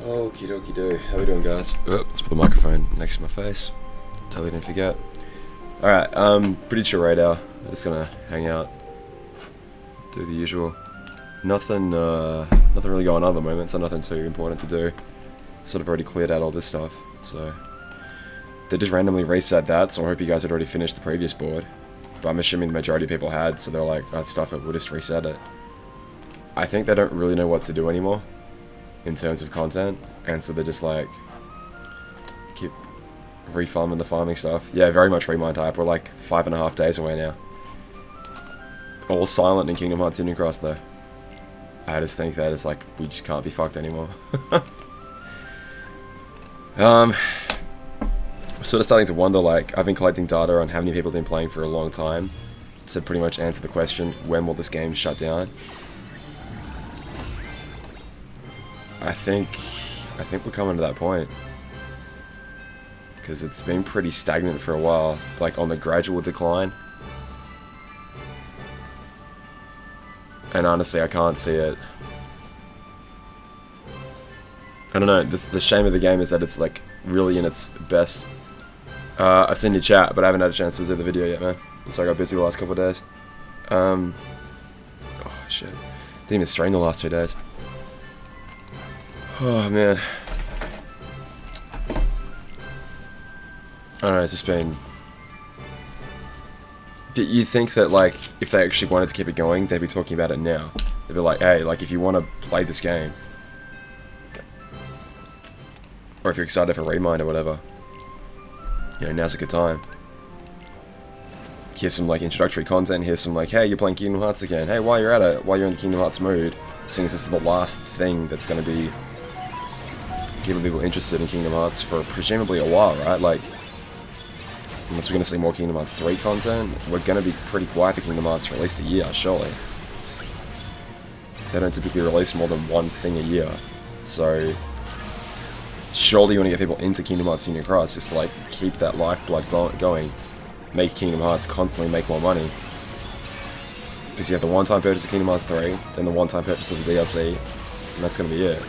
Okie dokie do. How we doing, guys? Oh, let's put the microphone next to my face. Totally didn't forget. Alright, pretty chill right now. I'm just gonna hang out. Do the usual. Nothing really going on at the moment, so nothing too important to do. Sort of already cleared out all this stuff, so... They just randomly reset that, so I hope you guys had already finished the previous board. But I'm assuming the majority of people had, so they're like, oh, stuff it, we'll just reset it. I think they don't really know what to do anymore in terms of content, and so they're just like keep refarming the farming stuff. Yeah, very much remind type. We're like 5.5 days away now. All silent in Kingdom Hearts Union Cross though. I just think that it's like we just can't be fucked anymore. I'm sort of starting to wonder, like, I've been collecting data on how many people have been playing for a long time to pretty much answer the question, when will this game shut down? I think we're coming to that point. Because it's been pretty stagnant for a while, like on the gradual decline. And honestly, I can't see it. I don't know, the shame of the game is that it's like really in its best. I've seen your chat, but I haven't had a chance to do the video yet, man. So I got busy the last couple of days. Oh shit. Didn't even strain the last 2 days. Oh man. I don't know, it's just been... Do you think that, like, if they actually wanted to keep it going, they'd be talking about it now? They'd be like, hey, like, if you want to play this game, or if you're excited for Remind or whatever, you know, now's a good time. Here's some, like, introductory content, here's some, like, hey, you're playing Kingdom Hearts again, hey, while you're at it, while you're in the Kingdom Hearts mood, seeing as this is the last thing that's going to be keeping people interested in Kingdom Hearts for presumably a while, right? Like, unless we're going to see more Kingdom Hearts 3 content, we're going to be pretty quiet for Kingdom Hearts for at least a year, surely. They don't typically release more than one thing a year, so surely you want to get people into Kingdom Hearts Union Cross just to, like, keep that lifeblood going, make Kingdom Hearts constantly make more money. Because you have the one-time purchase of Kingdom Hearts 3, then the one-time purchase of the DLC, and that's going to be it.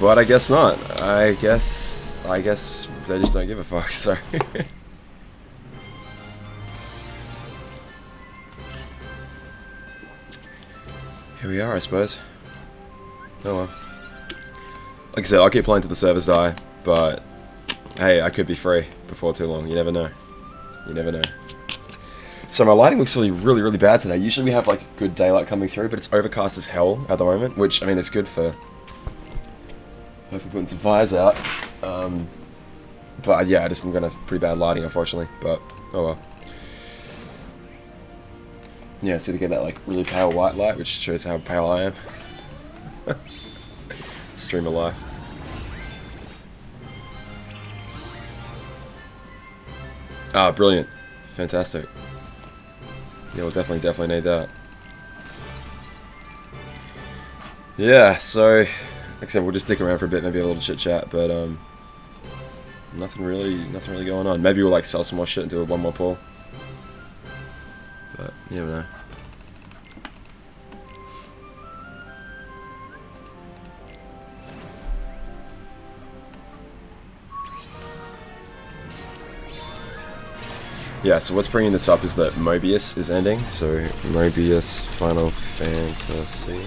But I guess not. I guess they just don't give a fuck, so... Here we are, I suppose. Oh well. Like I said, I'll keep playing till the servers die, but... Hey, I could be free before too long, you never know. You never know. So my lighting looks really bad today. Usually we have, like, good daylight coming through, but it's overcast as hell at the moment, which, I mean, it's good for... Hopefully putting some fires out. But yeah, I'm gonna have pretty bad lighting, unfortunately. But oh well. Yeah, so to get that like really pale white light, which shows how pale I am. Stream of life. Ah, brilliant, fantastic. Yeah, we'll definitely need that. Yeah, so. Like I said, we'll just stick around for a bit, maybe a little chit chat, but nothing really going on. Maybe we'll like sell some more shit and do one more pull. But you never know. Yeah, so what's bringing this up is that Mobius is ending. So Mobius Final Fantasy.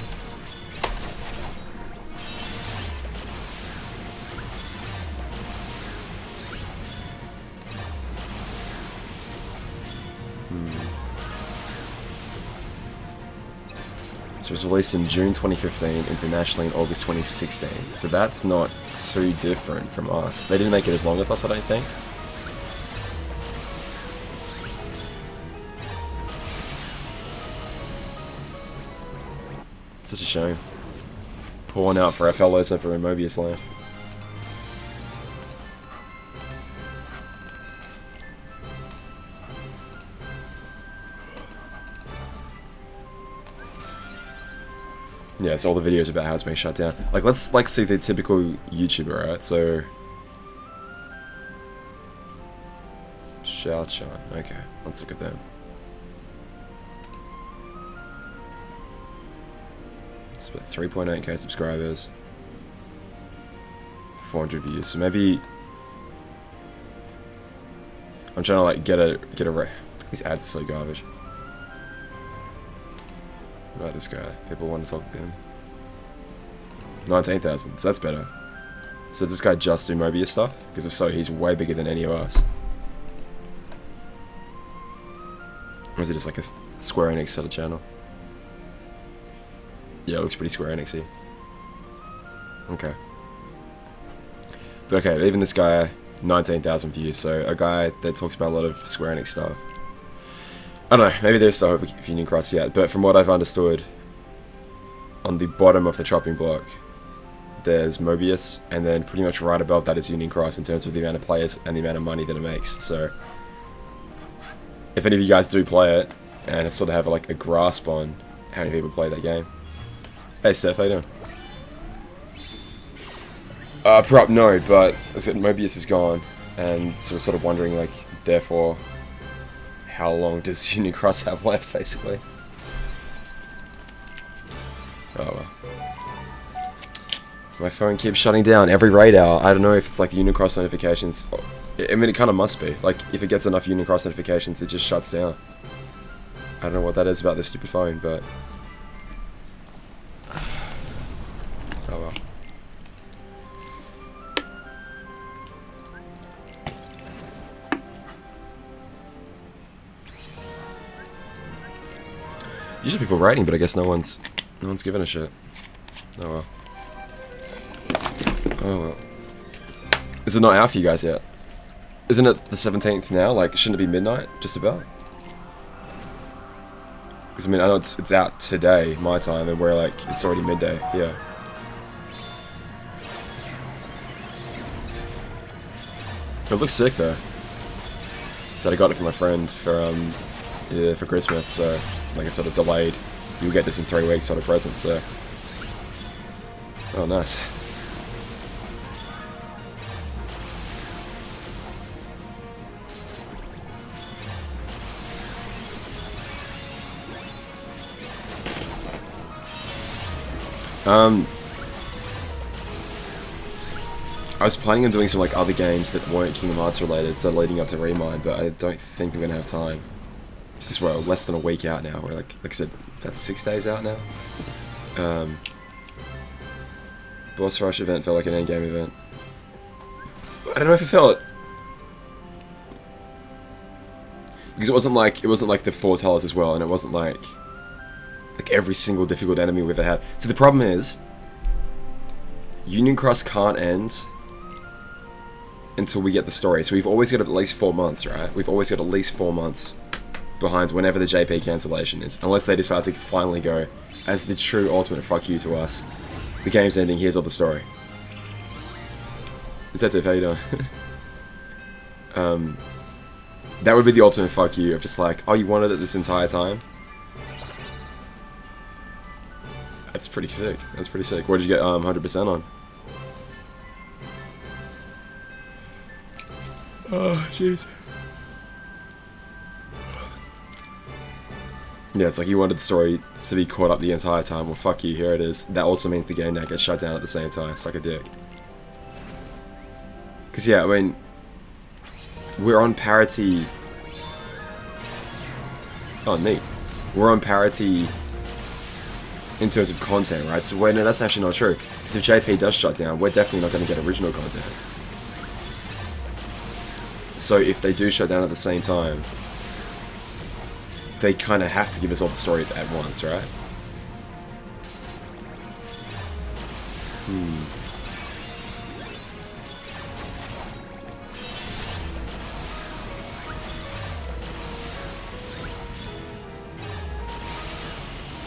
So it was released in June 2015, internationally in August 2016. So that's not too different from us. They didn't make it as long as us, I don't think. Such a shame. Pour one out for our fellows over in Mobius land. Yeah, it's all the videos about how it's being shut down. Like, let's like see the typical YouTuber, right? So, Xiao-chan. Okay, let's look at them. It's about 3.8k subscribers. 400 views. So maybe I'm trying to like get a these ads are so garbage. What about this guy? People want to talk to him. 19,000. So that's better. So does this guy just do Mobius stuff? Because if so, he's way bigger than any of us. Or is it just like a Square Enix sort of channel? Yeah, it looks pretty Square Enix-y. Okay. But okay, even this guy, 19,000 views, so a guy that talks about a lot of Square Enix stuff. I don't know, maybe there's still hope for Union Cross yet, but from what I've understood, on the bottom of the chopping block, there's Mobius, and then pretty much right above that is Union Cross in terms of the amount of players and the amount of money that it makes. So, if any of you guys do play it, and sort of have like a grasp on how many people play that game. Hey Steph, how you doing? Prop no, but I said Mobius is gone, and so we're sort of wondering, like, therefore, how long does Union Cross have left, basically? Oh well. My phone keeps shutting down every raid hour. I don't know if it's like the Union Cross notifications. I mean, it kind of must be. Like, if it gets enough Union Cross notifications, it just shuts down. I don't know what that is about this stupid phone, but... oh well. Usually people rating, but I guess no one's giving a shit. Oh well. Oh well. Is it not out for you guys yet? Isn't it the 17th now? Like, shouldn't it be midnight? Just about? Because I mean, I know it's out today, my time, and we're like, it's already midday. Yeah. It looks sick though. So I got it from my friend for yeah, for Christmas. So like a sort of delayed. You'll get this in 3 weeks sort of present. So. Oh, nice. I was planning on doing some like other games that weren't Kingdom Hearts related, so leading up to Remind, but I don't think I'm gonna have time. Because we're less than a week out now. We're like I said, that's 6 days out now. Boss Rush event felt like an endgame event. I don't know if it felt, because it wasn't like the 4 tellers as well, and it wasn't like every single difficult enemy we've ever had. So the problem is, Union Cross can't end until we get the story. So we've always got at least 4 months, right? We've always got at least 4 months behind whenever the JP cancellation is, unless they decide to finally go as the true ultimate fuck you to us. The game's ending, here's all the story. Detective, how you doing? That would be the ultimate fuck you of just like, oh, you wanted it this entire time? That's pretty sick. That's pretty sick. What did you get 100% on? Oh, jeez. Yeah, it's like you wanted the story to be caught up the entire time. Well, fuck you, here it is. That also means the game now gets shut down at the same time. Suck a dick. Because, yeah, I mean, we're on parity. Oh, neat. We're on parity in terms of content, right? So, wait, no, that's actually not true. Because if JP does shut down, we're definitely not going to get original content. So, if they do shut down at the same time, they kind of have to give us all the story at once, right?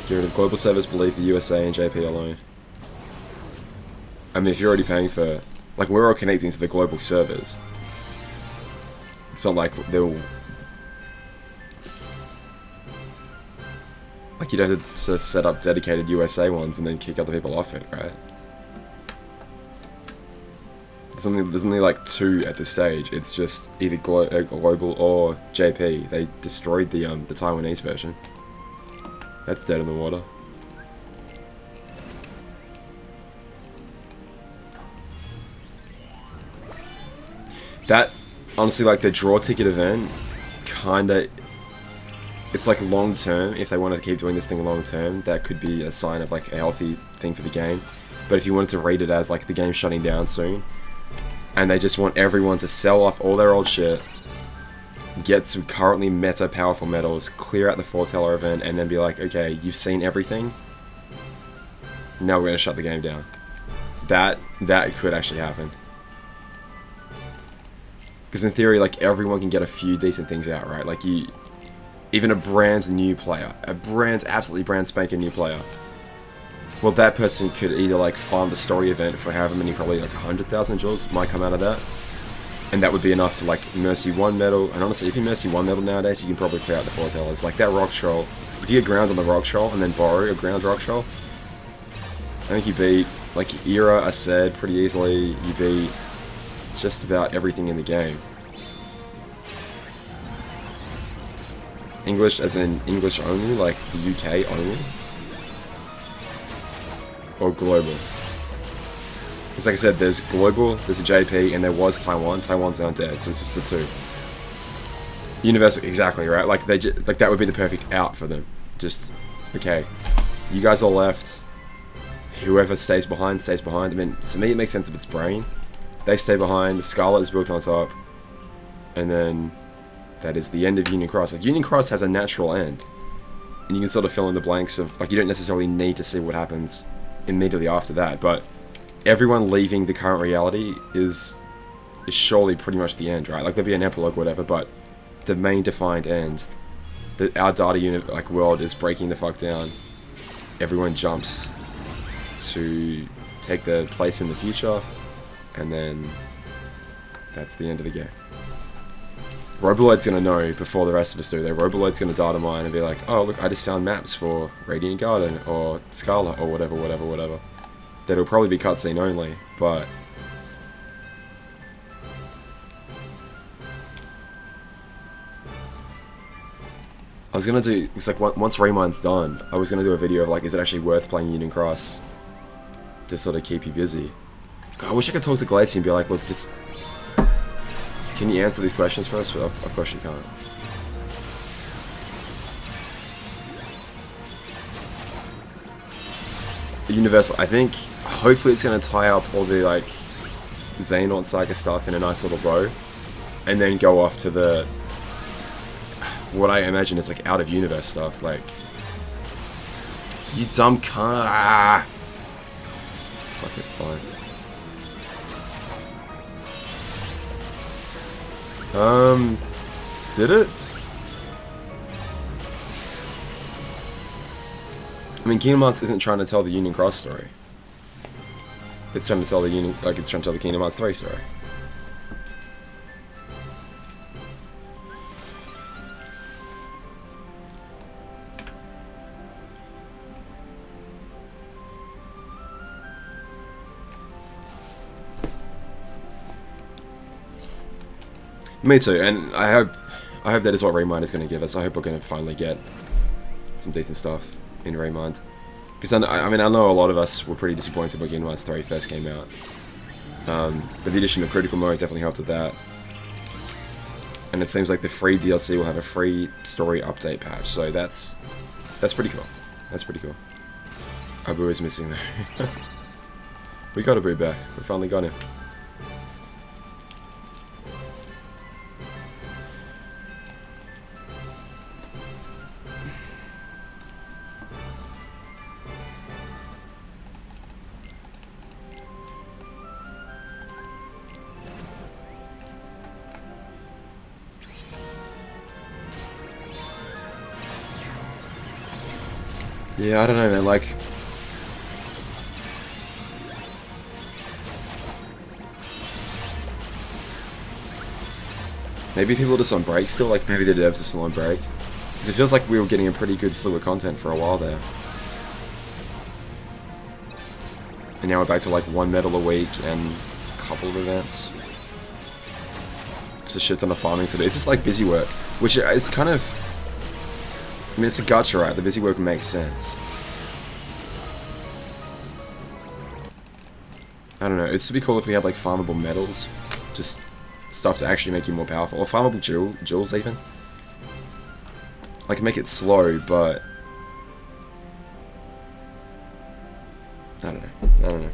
Get rid of global servers, believe the USA and JP alone. I mean, if you're already paying for... Like, we're all connecting to the global servers. It's not like they'll... Like, you'd have to set up dedicated USA ones and then kick other people off it, right? There's only like 2 at this stage. It's just either global or JP. They destroyed the Taiwanese version. That's dead in the water. That, honestly, like, the draw ticket event, kinda... It's like long term, if they wanted to keep doing this thing long term, that could be a sign of like a healthy thing for the game. But if you wanted to rate it as like the game shutting down soon, and they just want everyone to sell off all their old shit, get some currently meta powerful medals, clear out the foreteller event, and then be like, okay, you've seen everything, now we're gonna shut the game down. That could actually happen. Because in theory, like, everyone can get a few decent things out, right? Like, even a brand new player, absolutely brand spanking new player, well, that person could either like farm the story event for however many, probably like 100,000 jewels might come out of that, and that would be enough to like Mercy 1 medal. And honestly, if you Mercy 1 medal nowadays, you can probably clear out the foretellers. Like that rock troll, if you get ground on the rock troll and then borrow a ground rock troll, I think you beat like Era, Aced pretty easily. You beat just about everything in the game. English as in English only, like the UK only? Or global? Because like I said, there's global, there's a JP, and there was Taiwan. Taiwan's now dead, so it's just the two. Universal, exactly, right? Like like that would be the perfect out for them. Just, okay, you guys all left. Whoever stays behind, stays behind. I mean, to me it makes sense if it's Brain. They stay behind, the Scarlet is built on top, and then that is the end of Union Cross. Like, Union Cross has a natural end. And you can sort of fill in the blanks of, like, you don't necessarily need to see what happens immediately after that, but everyone leaving the current reality is surely pretty much the end, right? Like, there'll be an epilogue, whatever, but the main defined end, our data unit, like, world is breaking the fuck down. Everyone jumps to take their place in the future, and then that's the end of the game. Roboloid's gonna know before the rest of us do. Roboloid's gonna data mine and be like, oh look, I just found maps for Radiant Garden or Scala or whatever. That'll probably be cutscene only, but I was gonna do, it's like once Raymine's done, I was gonna do a video of like, is it actually worth playing Union Cross to sort of keep you busy? God, I wish I could talk to Glacier and be like, look, just can you answer these questions for us? Of course you can't. Universal, I think, hopefully it's going to tie up all the, like, Xehanort Saga stuff in a nice little bow, and then go off to the, what I imagine is, like, out-of-universe stuff, like, you dumb cunt, ah! Fuck it, fine. Did it? I mean, Kingdom Hearts isn't trying to tell the Union Cross story. It's trying to tell the it's trying to tell the Kingdom Hearts 3 story. Me too, and I hope that is what Raymind is going to give us. I hope we're going to finally get some decent stuff in Raymind. Because I mean, I know a lot of us were pretty disappointed when Kingdom Hearts 3 first came out. But the addition of Critical Mode definitely helped with that. And it seems like the free DLC will have a free story update patch, so that's pretty cool. That's pretty cool. Abu is missing though. We got Abu back. We finally got him. Yeah, I don't know, man, like... Maybe people are just on break still, like maybe the devs are still on break. Because it feels like we were getting a pretty good slew of content for a while there. And now we're back to like 1 medal a week and a couple of events. It's a shit ton of farming to do. It's just like busy work, which is kind of... I mean, it's a gacha, right? The busy work makes sense. I don't know, it'd be cool if we had like farmable medals. Just stuff to actually make you more powerful. Or farmable jewels even. Like, make it slow, but... I don't know.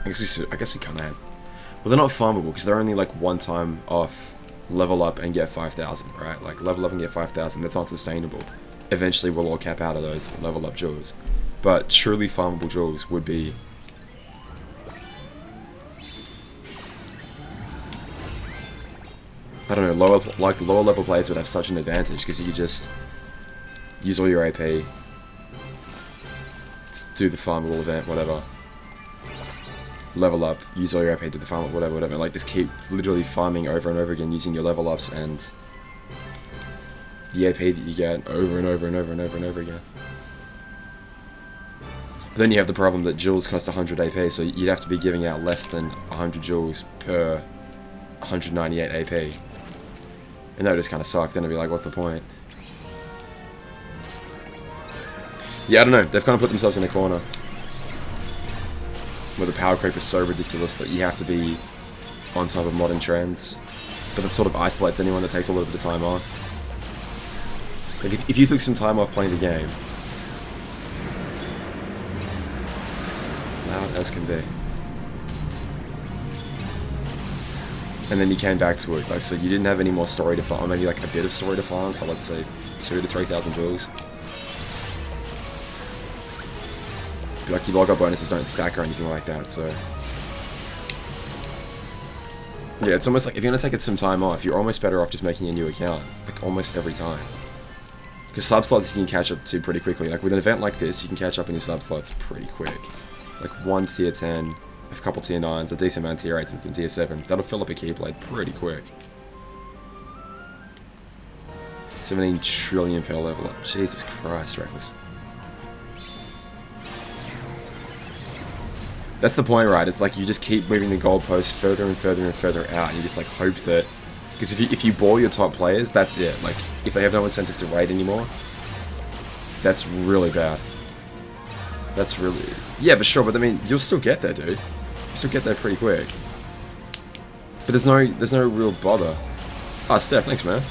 I guess we can't. Well, they're not farmable because they're only like one time off level up and get 5,000, right? Like level up and get 5,000. That's not sustainable. Eventually, we'll all cap out of those level up jewels. But truly farmable jewels would be. I don't know. Lower level players would have such an advantage because you could just use all your AP, do the farmable event, whatever. Level up, use all your AP, do the farm, whatever. Like, just keep literally farming over and over again using your level ups and the AP that you get over and over and over and over and over again. But then you have the problem that jewels cost 100 AP, so you'd have to be giving out less than 100 jewels per 198 AP. And that would just kind of suck. Then it'd be like, what's the point? Yeah, I don't know. They've kind of put themselves in a corner where the power creep is so ridiculous that you have to be on top of modern trends. But that sort of isolates anyone that takes a little bit of time off. Like, if you took some time off playing the game, loud as can be, and then you came back to it, like, so you didn't have any more story to farm, maybe like a bit of story to farm for, let's say, 2,000 to 3,000 jewels. Like, your log-up bonuses don't stack or anything like that, so... Yeah, it's almost like, if you're gonna take some time off, you're almost better off just making a new account. Like, almost every time. Because sub-slots you can catch up to pretty quickly. Like, with an event like this, you can catch up in your sub-slots pretty quick. Like, one tier 10, a couple tier 9s, a decent amount of tier 8s and some tier 7s. That'll fill up a Keyblade pretty quick. 17 trillion per level up. Jesus Christ, Reckless. That's the point, right? It's like you just keep moving the goalposts further and further and further out, and you just like hope that, because if you ball your top players, that's it. Like, if they have no incentive to raid anymore, that's really bad. That's really... Yeah, but sure, but I mean, you'll still get there, dude. You'll still get there pretty quick. But there's no real bother. Ah, Steph, thanks, man.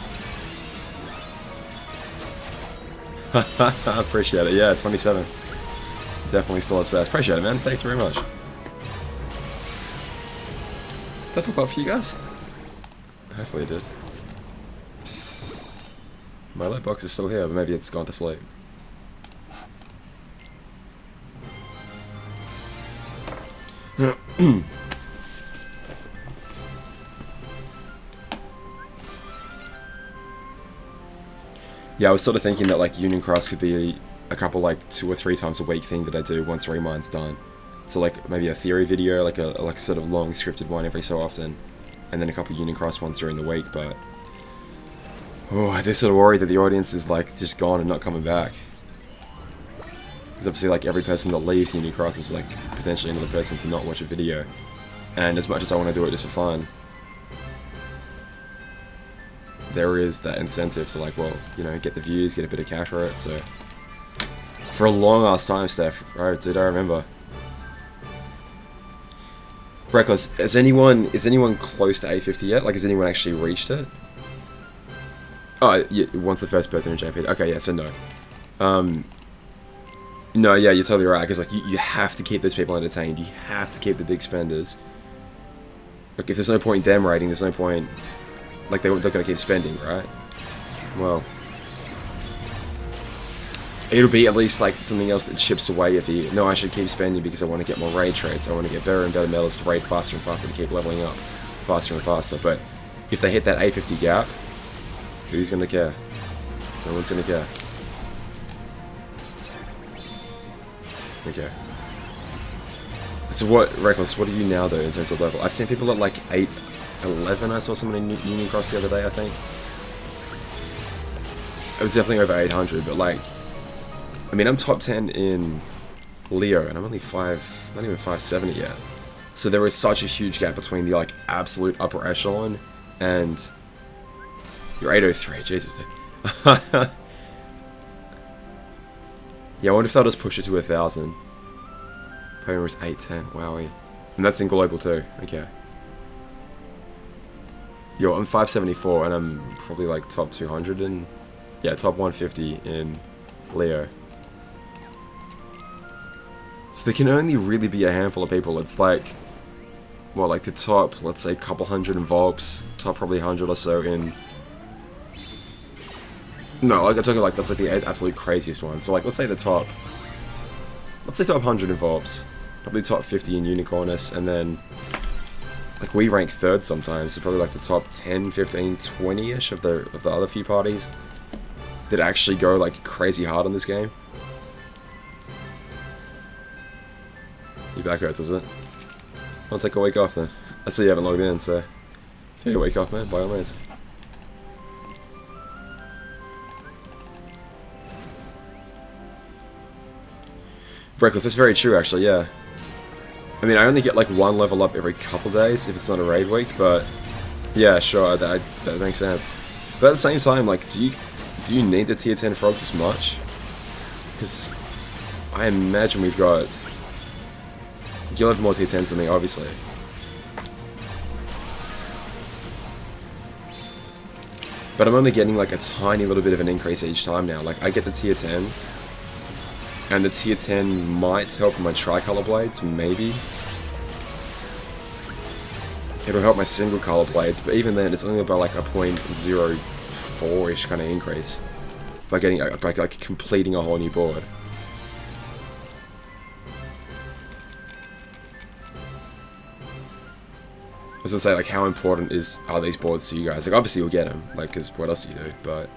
I appreciate it. Yeah, 27. Definitely still obsessed. Appreciate it, man. Thanks very much. Did that pop up for you guys? Hopefully it did. My light box is still here, but maybe it's gone to sleep. Yeah, I was sort of thinking that like Union Cross could be a couple, like 2 or 3 times a week thing that I do once Remind's done. So like maybe a theory video, like a sort of long scripted one every so often, and then a couple Union Cross ones during the week. But oh, I do sort of worry that the audience is like just gone and not coming back. Because obviously, like, every person that leaves Union Cross is like potentially another person to not watch a video. And as much as I want to do it just for fun, there is that incentive to like, well, you know, get the views, get a bit of cash for it. So for a long ass time, Steph, right, dude, I remember. Reckless, is anyone close to 850 yet? Like, has anyone actually reached it? Oh, yeah, once the first person in JP. Okay, yeah, so no. No, yeah, you're totally right, because like you have to keep those people entertained. You have to keep the big spenders. Like, if there's no point in them raiding, there's no point. Like, they're gonna keep spending, right? Well, it'll be at least like something else that chips away at the, no, I should keep spending because I want to get more raid traits. I want to get better and better medals to raid faster and faster to keep leveling up faster and faster. But if they hit that 850 gap, who's gonna care? No one's gonna care. Okay. So what, Reckless, what are you now though in terms of level? I've seen people at like 811. I saw someone in Union Cross the other day, I think. It was definitely over 800, but like, I mean, I'm top 10 in Leo, and I'm only not even 570 yet. So there is such a huge gap between the like absolute upper echelon and your 803. Jesus, dude. Yeah, I wonder if they'll just push it to 1,000. Payment was 810. Wowie. And that's in global too. Okay. Yo, I'm 574 and I'm probably like top 200 and yeah, top 150 in Leo. So there can only really be a handful of people. It's like, well, like the top, let's say, couple hundred in Volps, top probably 100 or so in. No, like I'm talking like that's like the absolute craziest one. So like, let's say the top. Let's say top 100 in Volps, probably top 50 in Unicornus, and then like we rank third sometimes, so probably like the top 10, 15, 20-ish of the other few parties that actually go like crazy hard on this game. Your back hurts, does it? I'll take a week off then. I see you haven't logged in, so if you need a week off, man, by all means. Reckless, that's very true actually, yeah. I mean, I only get like one level up every couple days if it's not a raid week, but yeah, sure, that makes sense. But at the same time, like, do you need the tier 10 frogs as much? Because I imagine we've got. You'll have more tier 10s than me, obviously. But I'm only getting like a tiny little bit of an increase each time now. Like, I get the tier 10. And the tier 10 might help my tricolor blades, maybe. It'll help my single color blades, but even then, it's only about like a 0.04-ish kind of increase. By getting, by like completing a whole new board. I was gonna say, like, how important are these boards to you guys? Like, obviously you'll get them, like, because what else do you do, but.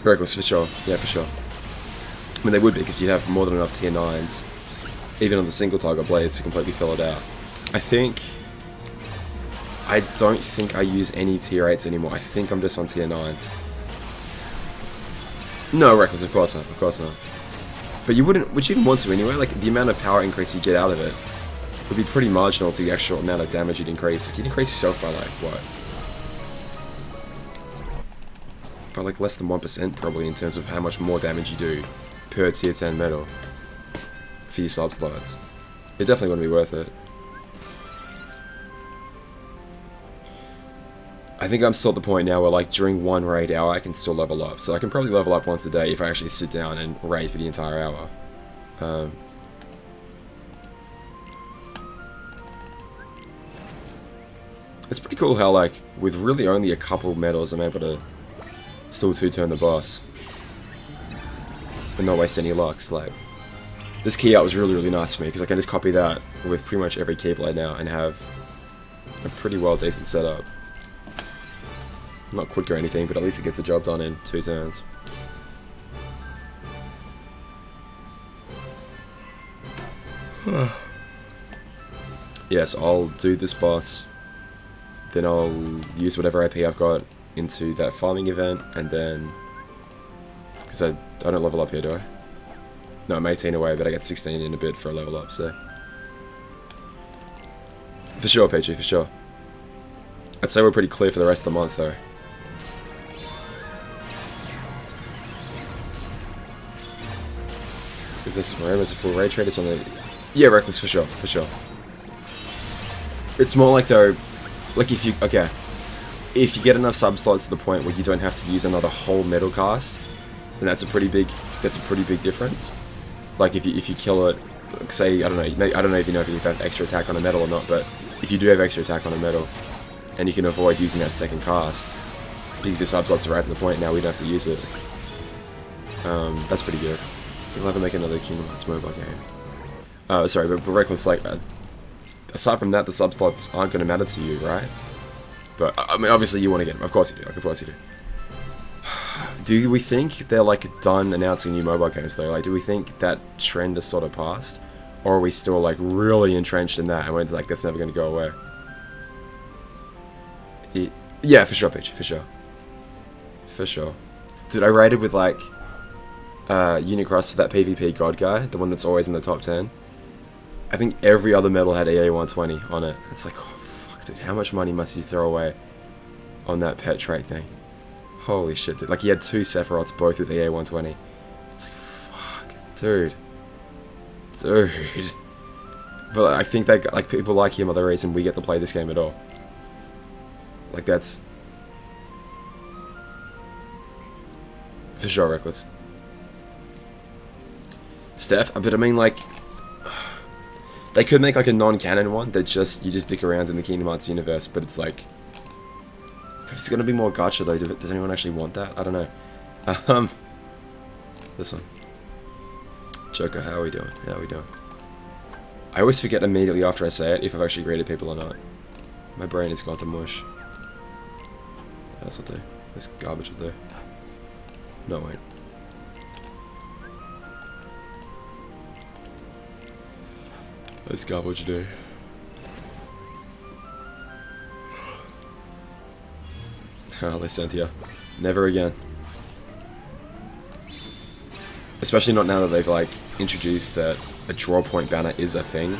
Reckless, for sure. Yeah, for sure. I mean, they would be, because you'd have more than enough tier 9s, even on the single target blades, to completely fill it out. I don't think I use any tier 8s anymore. I think I'm just on tier 9s. No, Reckless, of course not. Of course not. But you wouldn't, would you even want to anyway? Like, the amount of power increase you get out of it would be pretty marginal to the actual amount of damage you'd increase. Like, you'd increase yourself by, like, what? By, like, less than 1% probably in terms of how much more damage you do per tier 10 medal for your sub slots. It definitely wouldn't be worth it. I think I'm still at the point now where, like, during one raid hour, I can still level up. So I can probably level up once a day if I actually sit down and raid for the entire hour. It's pretty cool how, like, with really only a couple medals, I'm able to still two-turn the boss. And not waste any lucks. Like, this key out was really, really nice for me, because I can just copy that with pretty much every keyblade now and have a pretty well decent setup. Not quick or anything, but at least it gets the job done in 2 turns. Yes, I'll do this boss, then I'll use whatever AP I've got into that farming event, and then, because I don't level up here, do I? No, I'm 18 away, but I get 16 in a bit for a level up, so. For sure, Peachy, for sure. I'd say we're pretty clear for the rest of the month, though. Is this where was it full raid traders on the? Yeah, Reckless, for sure, for sure. It's more like though, like if you if you get enough sub slots to the point where you don't have to use another whole metal cast, then that's a pretty big difference. Like if you kill it, like say I don't know if you have extra attack on a metal or not, but if you do have extra attack on a metal, and you can avoid using that second cast because your sub slots are right at the point now we don't have to use it. That's pretty good. You'll have to make another Kingdom Hearts mobile game. Sorry, but Reckless, like, aside from that, the sub slots aren't going to matter to you, right? But, I mean, obviously you want to get them. Of course you do. Of course you do. Do we think they're, like, done announcing new mobile games, though? Like, do we think that trend is sort of past? Or are we still, like, really entrenched in that and we're, like, that's never going to go away? Yeah, for sure, Peach. For sure. For sure. Dude, I raided with, like, Unicross for that PvP God guy, the one that's always in the top 10. I think every other medal had EA 120 on it. It's like, oh fuck dude, how much money must you throw away on that pet trait thing? Holy shit, dude. Like, he had 2 Sephiroths, both with the A120. It's like, fuck. Dude. Dude. But I think that, like, people like him are the reason we get to play this game at all. Like, that's... for sure reckless. Steph, but I mean, like... they could make, like, a non-canon one that just... you just dick around in the Kingdom Hearts universe, but it's like... if it's gonna be more gacha, though, does anyone actually want that? I don't know. This one. Joker, how are we doing? How are we doing? I always forget immediately after I say it if I've actually greeted people or not. My brain has gone to mush. This'll do. This garbage will do. No, wait. This garbage will do. Oh, Cynthia. Never again. Especially not now that they've, like, introduced that a draw point banner is a thing.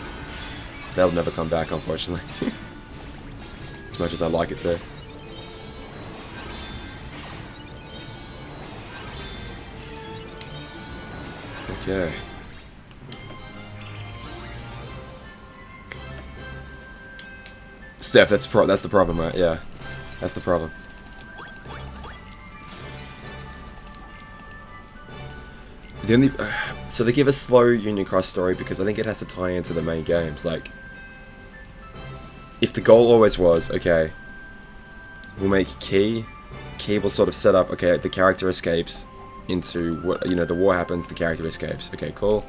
That'll never come back, unfortunately. As much as I'd like it to. Okay. Steph, that's the problem, right? Yeah. That's the problem. The only, so they give a slow Union Cross story because I think it has to tie into the main games. Like, if the goal always was, okay, we'll make Key will sort of set up, okay, the character escapes into what, you know, the war happens, the character escapes. Okay, cool.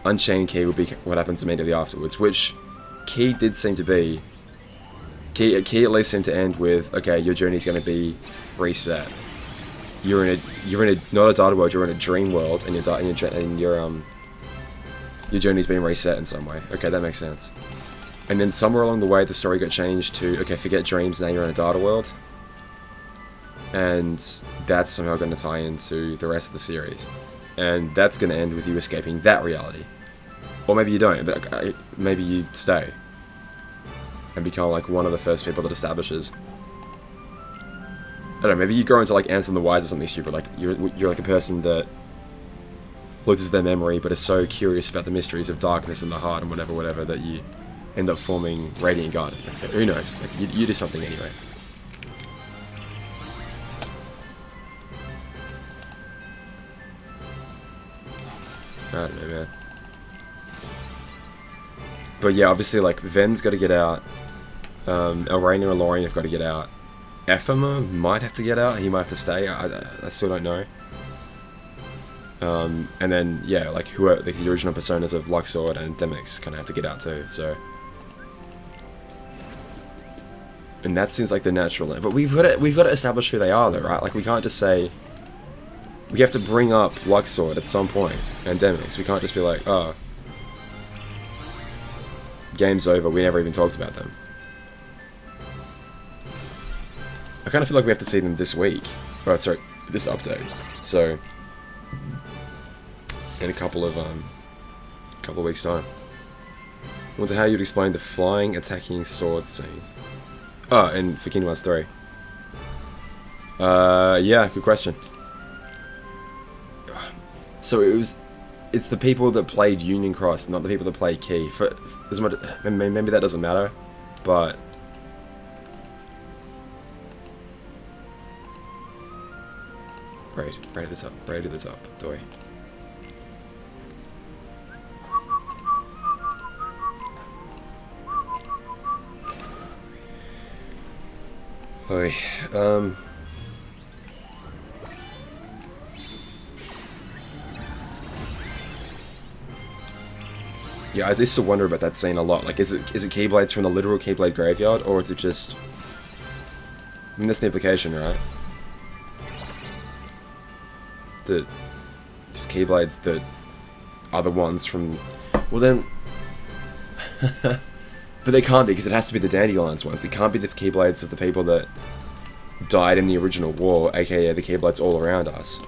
Unchained Key will be what happens immediately afterwards, which Key did seem to be. Key at least seemed to end with, okay, your journey's going to be reset. You're in a not a data world, you're in a dream world, and your journey's been reset in some way. Okay, that makes sense. And then somewhere along the way, the story got changed to, okay, forget dreams, now you're in a data world. And that's somehow going to tie into the rest of the series. And that's going to end with you escaping that reality. Or maybe you don't, but maybe you stay. And become, like, one of the first people that establishes... I don't know, maybe you grow into, like, Ansem the Wise or something stupid. Like, you're like a person that loses their memory, but is so curious about the mysteries of darkness and the heart and whatever, that you end up forming Radiant Guard. Like, who knows? Like, you do something anyway. I don't know, man. But yeah, obviously, like, Ven's got to get out. Elraina and Lorien have got to get out. Ephema might have to get out. He might have to stay. I still don't know. And then, yeah, like, whoever, like, the original personas of Luxord and Demix kind of have to get out too, so... And that seems like the natural end. But we've got to establish who they are, though, right? Like, we can't just say... We have to bring up Luxord at some point, and Demix. We can't just be like, oh... game's over, we never even talked about them. I kind of feel like we have to see them this week. Oh, sorry, this update. So, in a couple of weeks' time. I wonder how you'd explain the flying, attacking sword scene. Oh, and for Kingdom Hearts 3. Yeah, good question. So it's the people that played Union Cross, not the people that played Key. Maybe that doesn't matter, but... Right at the top, Doy. Oi, yeah, I used to wonder about that scene a lot. Like, is it Keyblades from the literal Keyblade graveyard, or is it just... I mean, that's the implication, right? That just Keyblades that are the ones from... Well then... But they can't be, because it has to be the Dandelions ones. It can't be the Keyblades of the people that died in the original war, aka the Keyblades all around us.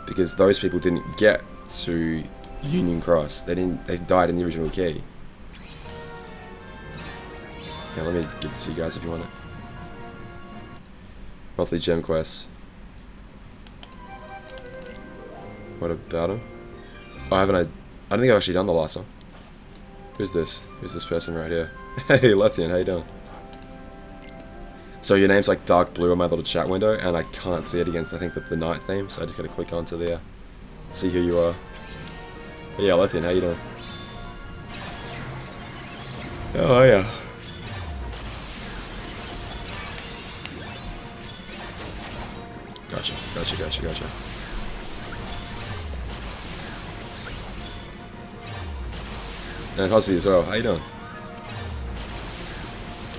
Because those people didn't get to Union Cross. They died in the original Key. Yeah, let me give this to you guys if you want it. Monthly gem quests. What about him? Oh, I don't think I've actually done the last one. Who's this? Who's this person right here? Hey, Lethian, how you doing? So your name's like dark blue on my little chat window, and I can't see it against, I think, the night theme, so I just gotta click onto there, see who you are. But yeah, Lethian, how you doing? Oh yeah. Gotcha. And Hossie as well, how you doing?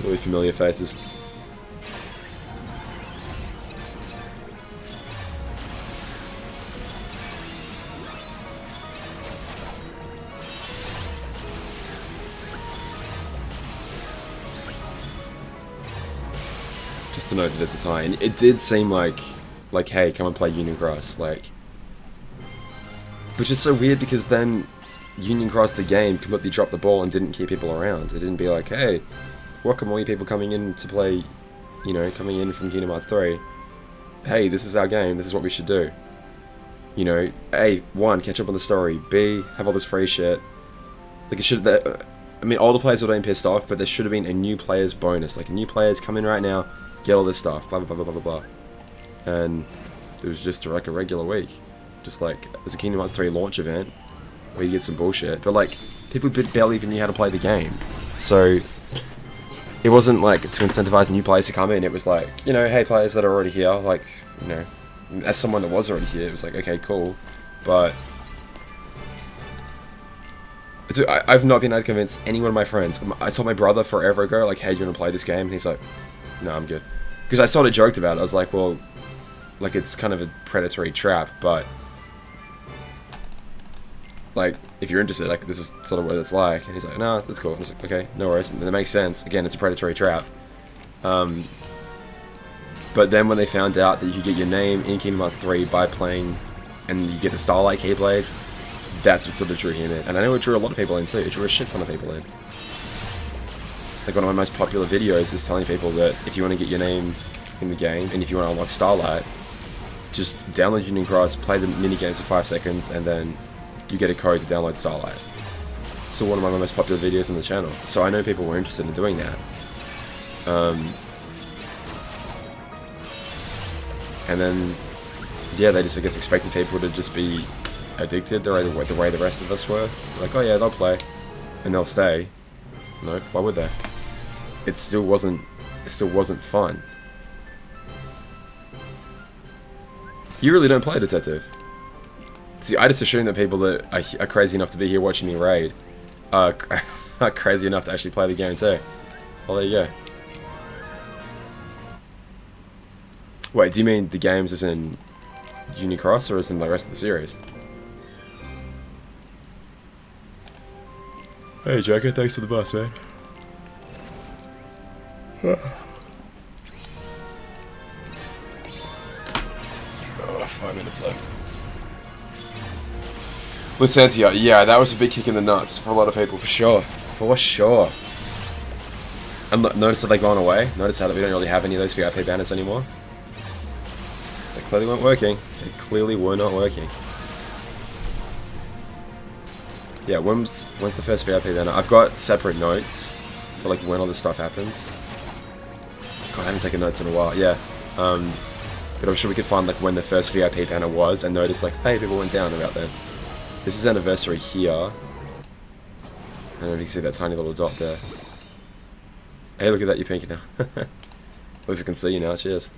Really familiar faces. Just to note that there's a tie, and it did seem like, hey, come and play Union Cross, like, which is so weird because then Union Cross the game completely dropped the ball and didn't keep people around. It didn't be like, hey, welcome all you people coming in to play, you know, coming in from Kingdom Hearts 3. Hey, this is our game, this is what we should do. You know, A, 1, catch up on the story, B, have all this free shit. Like, it should, I mean, all the players would have been pissed off, but there should have been a new players bonus. Like, new players come in right now, get all this stuff, blah, blah, blah, blah, blah, blah. And it was just like a regular week. Just like, there's a Kingdom Hearts 3 launch event, where you get some bullshit. But like, people barely even knew how to play the game. So, it wasn't like to incentivize new players to come in, it was like, you know, hey, players that are already here, like, you know, as someone that was already here, it was like, okay, cool. But I've not been able to convince any one of my friends. I told my brother forever ago, like, hey, do you want to play this game? And he's like, no, I'm good. Because I sort of joked about it. I was like, well, like, it's kind of a predatory trap, but like, if you're interested, like, this is sort of what it's like. And he's like, no, it's cool. I was like, okay, no worries. And that makes sense. Again, it's a predatory trap. But then when they found out that you could get your name in Kingdom Hearts 3 by playing, and you get the Starlight Keyblade, that's what sort of drew him in. And I know it drew a lot of people in too. It drew a shit ton of people in. Like, one of my most popular videos is telling people that if you want to get your name in the game, and if you want to unlock Starlight, just download Union Cross, play the minigames for 5 seconds, and then you get a code to download Starlight. It's still one of my most popular videos on the channel. So I know people were interested in doing that. And then, yeah, they just, I guess, expected people to just be addicted the way the rest of us were. Like, oh yeah, they'll play, and they'll stay. No, why would they? It still wasn't fun. You really don't play Detective. See, I just assume that people that are crazy enough to be here watching me raid are crazy enough to actually play the game too. Well, there you go. Wait, do you mean the games as in Union Cross, or as in the rest of the series? Hey, Joker, thanks for the bus, man. Oh, 5 minutes left. Lucentia, yeah, that was a big kick in the nuts for a lot of people, for sure. For sure. And notice that they've gone away. Notice how that we don't really have any of those VIP banners anymore. They clearly weren't working. They clearly were not working. Yeah, when's the first VIP banner? I've got separate notes for like when all this stuff happens. God, I haven't taken notes in a while. Yeah. But I'm sure we could find like when the first VIP banner was and notice like, hey, people went down about then. This is anniversary here. I don't know if you can see that tiny little dot there. Hey, look at that, you're pinky now. At least I can see you now, cheers.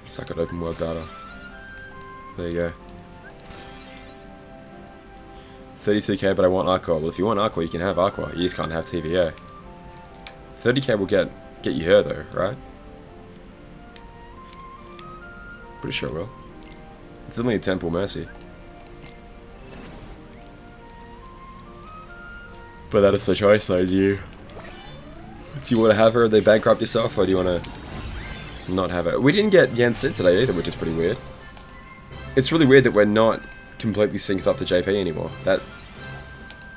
Suck at open world data. There you go. 32k, but I want Aqua. Well, if you want Aqua, you can have Aqua. You just can't have TVA. 30k will get you her though, right? Pretty sure it will. It's only a Temple Mercy. But that is the choice though, do you want to have her, they bankrupt yourself, or do you want to not have her? We didn't get Yen Sid today either, which is pretty weird. It's really weird that we're not completely synced up to JP anymore. That,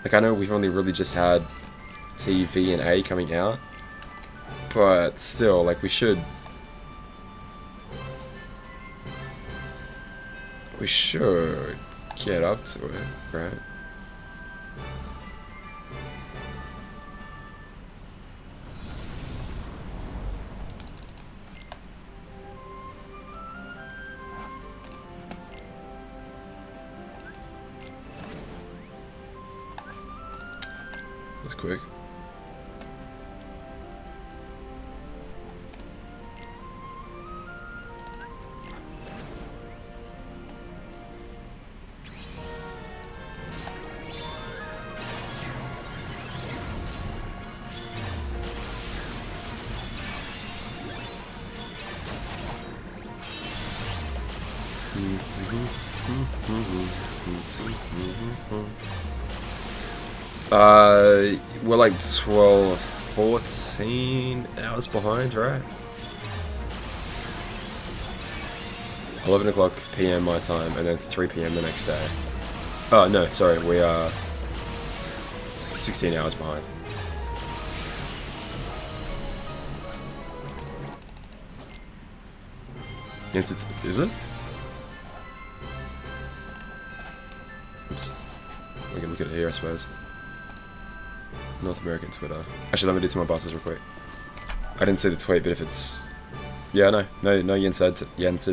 like, I know we've only really just had T, V, and A coming out, but still, like, we should get up to it, right? That's quick. We're like 12, 14 hours behind, right? 11 o'clock PM my time, and then 3 PM the next day. Oh, no, sorry, we are 16 hours behind. Yes, is it? Oops. We can look at it here, I suppose. North American Twitter. Actually, let me do to my bosses real quick. I didn't see the tweet, but if it's... Yeah, no Yen said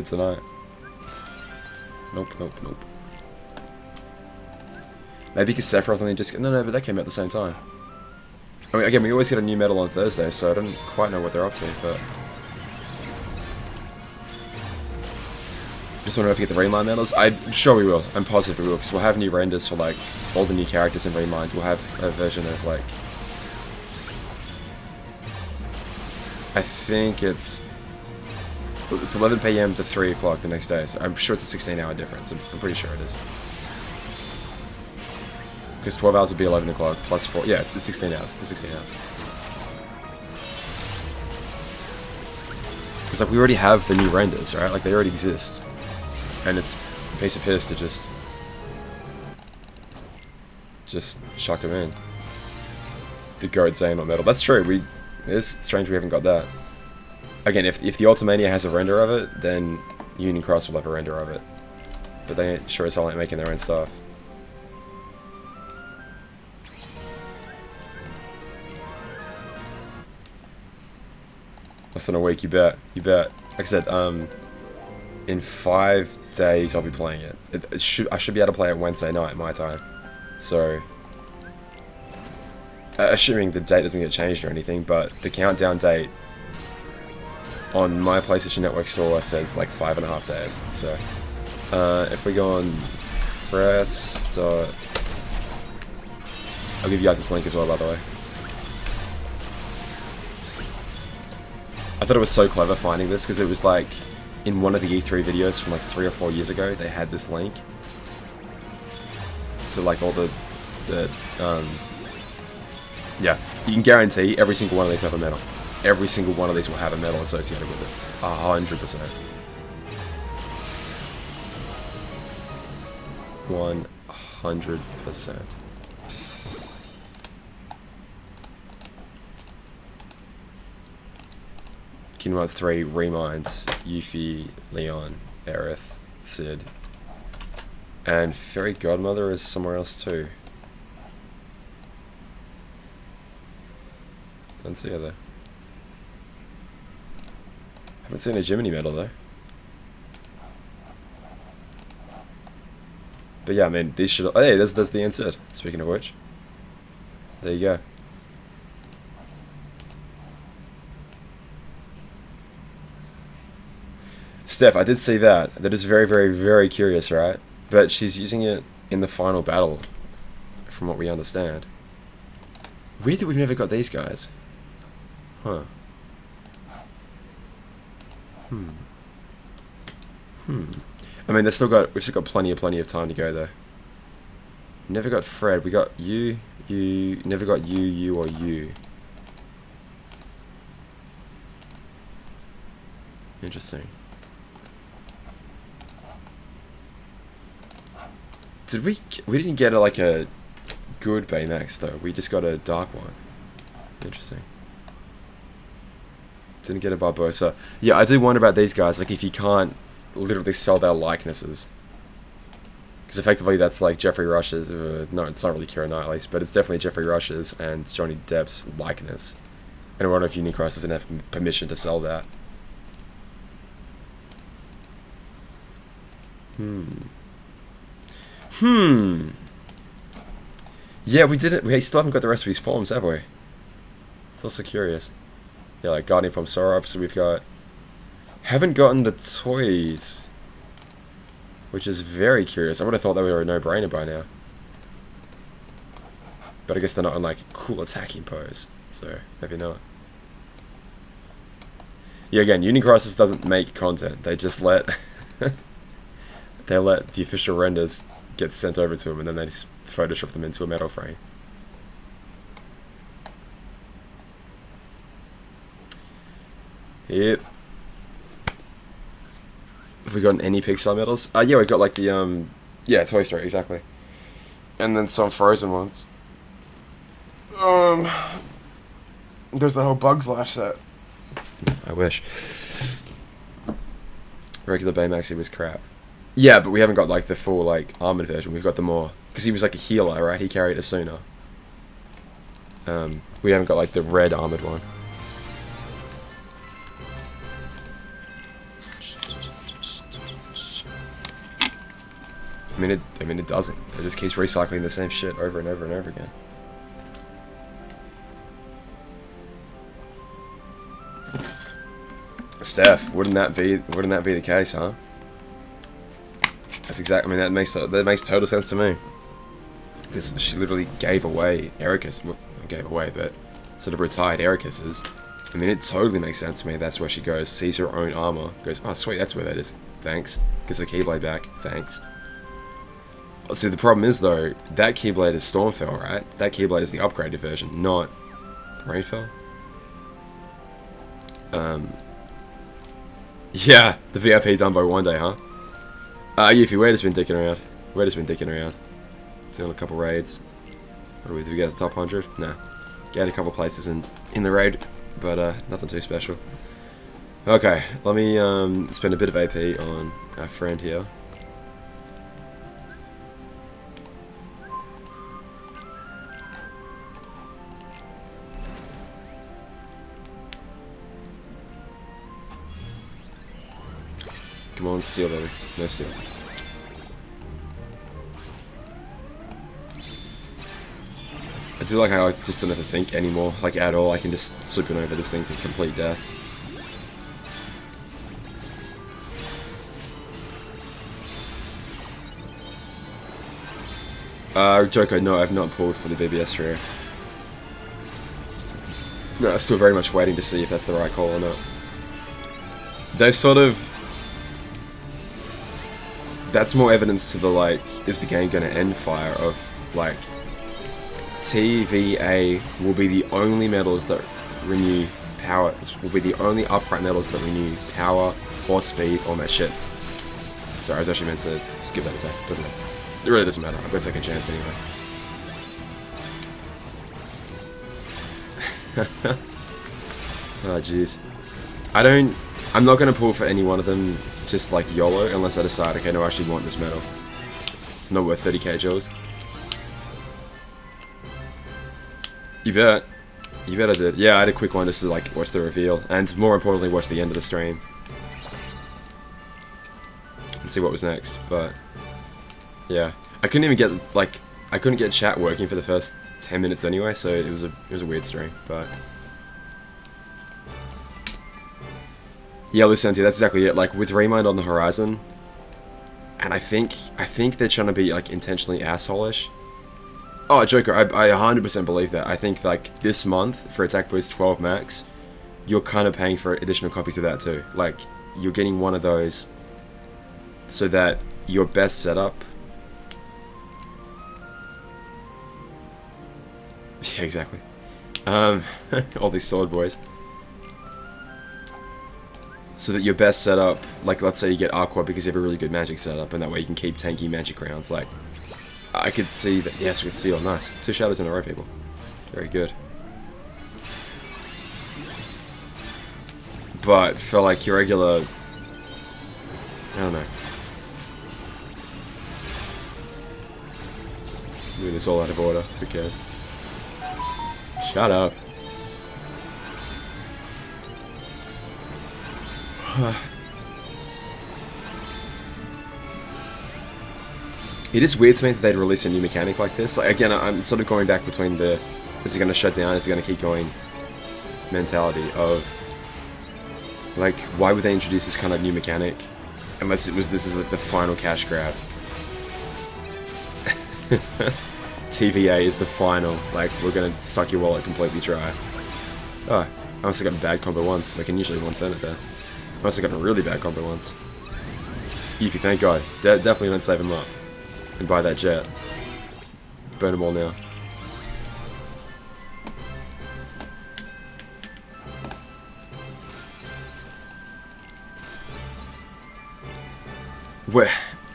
tonight. Nope. Maybe because Sephiroth only just... No, but that came out at the same time. I mean, again, we always get a new medal on Thursday, so I don't quite know what they're up to, but... Just wondering if we get the Remind medals. I'm sure we will. I'm positive we will, because we'll have new renders for, like, all the new characters in Remind. We'll have a version of, like... I think it's 11 PM to 3 o'clock the next day, so I'm sure it's a 16-hour difference. I'm pretty sure it is. Because 12 hours would be 11 o'clock plus 4. Yeah, it's 16 hours. It's 16 hours. Because, like, we already have the new renders, right? Like, they already exist. And it's a piece of piss to just chuck them in. The Goat Xehanort medal. That's true. It's strange we haven't got that. Again, if the Ultimania has a render of it, then Union Cross will have a render of it. But they ain't sure as hell ain't making their own stuff. Less than a week, you bet. Like I said, in 5 days I'll be playing it. I should be able to play it Wednesday night, my time. So, assuming the date doesn't get changed or anything, but the countdown date on my PlayStation Network store says like 5.5 days. So, if we go on press. I'll give you guys this link as well, by the way. I thought it was so clever finding this, because it was like in one of the E3 videos from like 3 or 4 years ago, they had this link. So like all yeah, you can guarantee every single one of these have a medal. Every single one of these will have a medal associated with it. 100%. 100%. Kingdom Hearts 3 reminds Yuffie, Leon, Aerith, Sid, and Fairy Godmother is somewhere else too. Don't see her there. Haven't seen a Jiminy medal though. But yeah, I mean, these should... Oh, hey, there's the insert, speaking of which. There you go. Steph, I did see that. That is very, very, very curious, right? But she's using it in the final battle, from what we understand. Weird that we've never got these guys. Huh. I mean, we've still got plenty of time to go though. Never got Fred. We got you. Never got you, or you. Interesting. Did we didn't get like a good Baymax though. We just got a dark one. Interesting. Didn't get a Barbosa. Yeah, I do wonder about these guys. Like, if you can't literally sell their likenesses, because effectively that's like Jeffrey Rush's. No, it's not really Keira Knightley's, but it's definitely Jeffrey Rush's and Johnny Depp's likeness. And I wonder if Unicross doesn't have permission to sell that. Yeah, we didn't. We still haven't got the rest of his forms, have we? It's also curious. Yeah, like Guardian from Sorop, so we've got... Haven't gotten the toys. Which is very curious. I would have thought they were a no-brainer by now. But I guess they're not on, like, cool attacking pose. So, maybe not. Yeah, again, Unicross doesn't make content. They just let... they let the official renders get sent over to them, and then they just Photoshop them into a metal frame. Yep. Have we gotten any Pixar medals? Yeah, we got like the, yeah, Toy Story, exactly. And then some Frozen ones. There's the whole Bugs Life set. I wish. Regular Baymax, he was crap. Yeah, but we haven't got like the full, like, armored version. We've got the more... Because he was like a healer, right? He carried Asuna. We haven't got like the red armored one. I mean, it doesn't. It just keeps recycling the same shit over and over and over again. Steph, wouldn't that be the case, huh? That's exactly. I mean, that makes total sense to me. Because she literally gave away Ericus. Well, not gave away, but sort of retired Ericus's. I mean, it totally makes sense to me. That's where she goes, sees her own armor, goes, oh sweet, that's where that is. Thanks. Gets her Keyblade back. Thanks. See, the problem is, though, that Keyblade is Stormfell, right? That Keyblade is the upgraded version, not Rainfell. Yeah, the VIP done by one day, huh? Yuffie, we're just been dicking around. Doing a couple raids. What do we do? We get to the top 100? Nah. Get a couple places in the raid, but nothing too special. Okay, let me spend a bit of AP on our friend here. Come on, steal, baby. No steal. I do like how I just don't have to think anymore, like at all. I can just supernova this thing to complete death. Joko, no, I've not pulled for the BBS trio. No, I'm still very much waiting to see if that's the right call or not. They've sort of... That's more evidence to the, like, is the game going to end fire of, like, TVA will be the only medals that renew power, will be the only upright medals that renew power or speed or that shit. Sorry, I was actually meant to skip that attack. Doesn't matter. It really doesn't matter. I've got a second chance anyway. Oh, jeez. I'm not going to pull for any one of them just like YOLO unless I decide, okay, no, I actually want this medal. Not worth 30k jewels. You bet. You bet I did. Yeah, I had a quick one just to like watch the reveal and more importantly watch the end of the stream. And see what was next, but yeah. I couldn't even get I couldn't get chat working for the first 10 minutes anyway, so it was a weird stream, but yeah, Lucanti, that's exactly it. Like, with Remind on the horizon, and I think they're trying to be, like, intentionally asshole-ish. Oh, Joker, I 100% believe that. I think, like, this month, for Attack Boost 12 Max, you're kind of paying for additional copies of that, too. Like, you're getting one of those so that your best setup... Yeah, exactly. All these sword boys. So that your best setup, like let's say you get Aqua because you have a really good magic setup, and that way you can keep tanky magic rounds. Like, I could see that. Yes, we could steal. Nice. 2 shadows in a row, people. Very good. But for like your regular, I don't know. Moving this all out of order. Who cares? Shut up. It is weird to me that they'd release a new mechanic like this. Like, again, I'm sort of going back between the is it going to shut down, is it going to keep going mentality of like, why would they introduce this kind of new mechanic unless it was this is like the final cash grab. TVA is the final, like, we're going to suck your wallet completely dry. Oh, I must have got a bad combo once, because I can usually one-turn it there. I must have gotten a really bad combo once. Eefy, thank God. Definitely don't save him up. And buy that jet. Burn them all now.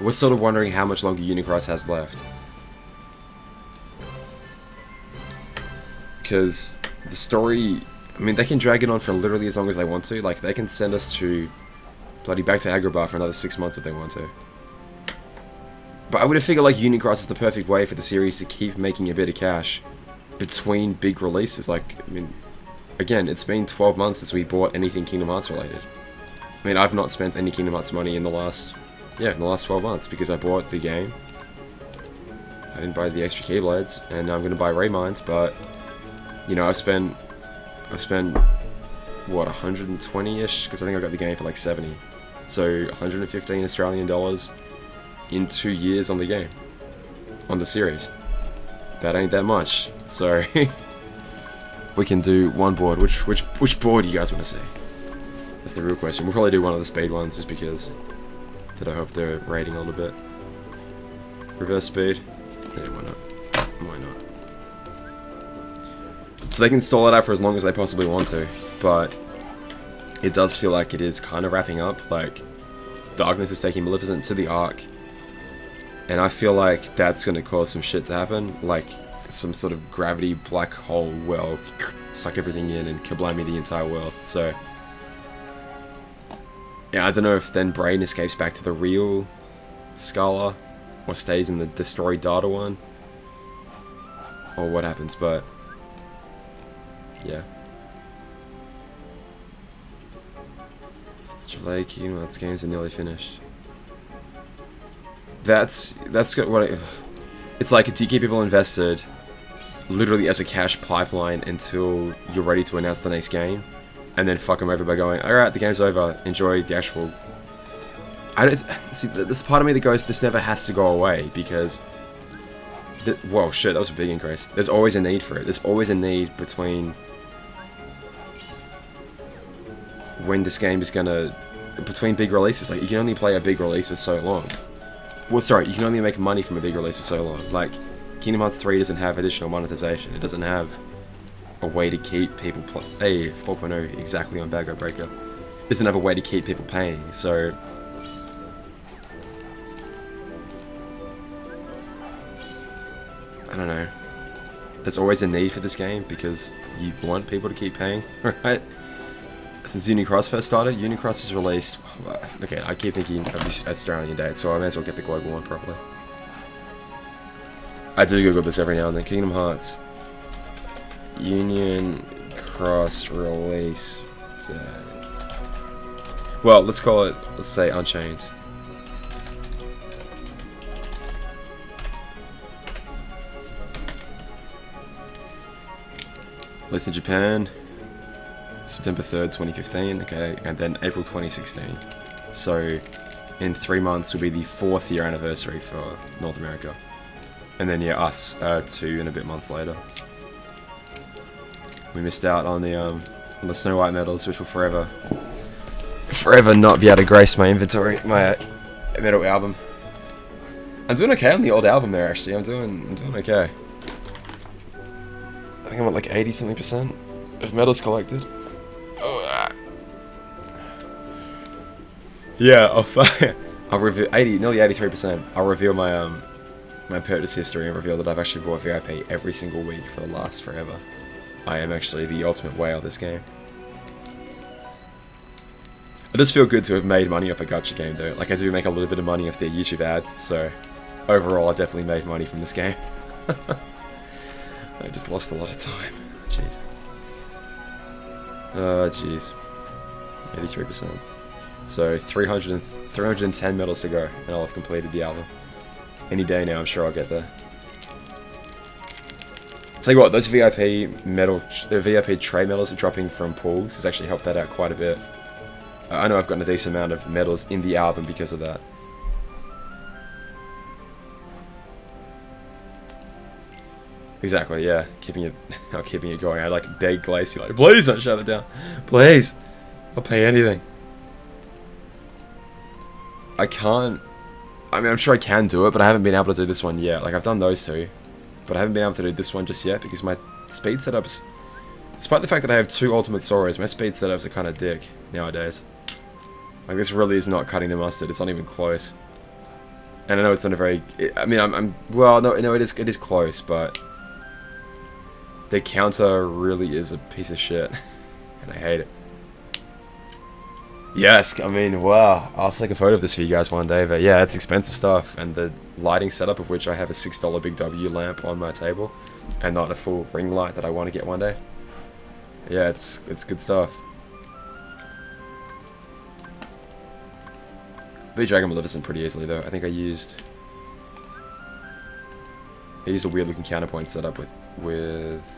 We're sort of wondering how much longer Unicross has left. Because the story, I mean, they can drag it on for literally as long as they want to. Like, they can send us to bloody back to Agrabah for another 6 months if they want to. But I would have figured like Unicross is the perfect way for the series to keep making a bit of cash between big releases. Like, I mean, again, it's been 12 months since we bought anything Kingdom Hearts related. I mean, I've not spent any Kingdom Hearts money in the last 12 months because I bought the game. I didn't buy the extra Keyblades, and now I'm going to buy Raymines, but, you know, I've spent, what, 120-ish? Because I think I got the game for like 70. So, 115 Australian dollars in 2 years on the game. On the series. That ain't that much. So, we can do one board. Which board do you guys want to see? That's the real question. We'll probably do one of the speed ones, just because that I hope they're rating a little bit. Reverse speed. Yeah, why not? Why not? So they can stall it out for as long as they possibly want to, but it does feel like it is kind of wrapping up. Like, Darkness is taking Maleficent to the Ark, and I feel like that's going to cause some shit to happen, like some sort of gravity black hole well, suck everything in and kablami the entire world. So yeah, I don't know if then Brain escapes back to the real Scala, or stays in the destroyed data one, or what happens, but yeah. July Kingdom Hearts games are nearly finished. That's good. It's like, do you keep people invested literally as a cash pipeline until you're ready to announce the next game, and then fuck them over by going, alright, the game's over, enjoy the actual... I don't... See, there's part of me that goes, this never has to go away, because... Whoa, shit, that was a big increase. There's always a need for it. There's always a need between... when this game is gonna... between big releases. Like, you can only play a big release for so long. Well, sorry, you can only make money from a big release for so long. Like, Kingdom Hearts 3 doesn't have additional monetization. It doesn't have a way to keep people playing. 4.0 exactly on Bago Breaker. It doesn't have a way to keep people paying, so... I don't know. There's always a need for this game because you want people to keep paying, right? Since Unicross first started, Unicross was released... Okay, I keep thinking of the Australian date, so I may as well get the global one properly. I do Google this every now and then. Kingdom Hearts Union Cross release date. Well, let's call it, let's say Unchained. Released in Japan September 3rd, 2015, okay, and then April 2016. So, in 3 months will be the 4th year anniversary for North America. And then, yeah, us, 2 and a bit months later. We missed out on the Snow White medals, which will forever not be able to grace my inventory, my medal album. I'm doing okay on the old album there, actually. I'm doing okay. I think I'm at like 80-something% of medals collected. Yeah, I'll reveal nearly 83%. I'll reveal my my purchase history and reveal that I've actually bought VIP every single week for the last forever. I am actually the ultimate whale this game. It does feel good to have made money off a gacha game though. Like I do make a little bit of money off their YouTube ads, so overall I've definitely made money from this game. I just lost a lot of time. Jeez. Oh jeez. 83%. So 310 medals to go, and I'll have completed the album. Any day now, I'm sure I'll get there. Tell you what, those VIP trade medals are dropping from pools has actually helped that out quite a bit. I know I've gotten a decent amount of medals in the album because of that. Exactly, yeah. Keeping it going. I like beg Glacier, like, please don't shut it down. Please. I'll pay anything. I can't. I mean, I'm sure I can do it, but I haven't been able to do this one yet. Like, I've done those two, but I haven't been able to do this one just yet because my speed setups, despite the fact that I have 2 ultimate Soras, my speed setups are kind of dick nowadays. Like, this really is not cutting the mustard. It's not even close. And I know it's not a very. I mean, well, no, it is close, but the counter really is a piece of shit, and I hate it. Yes, I mean, wow. I'll take a photo of this for you guys one day, but yeah, it's expensive stuff, and the lighting setup of which I have a $6 Big W lamp on my table, and not a full ring light that I want to get one day. Yeah, it's good stuff. Beat Dragon Maleficent pretty easily though. I think I used a weird looking counterpoint setup with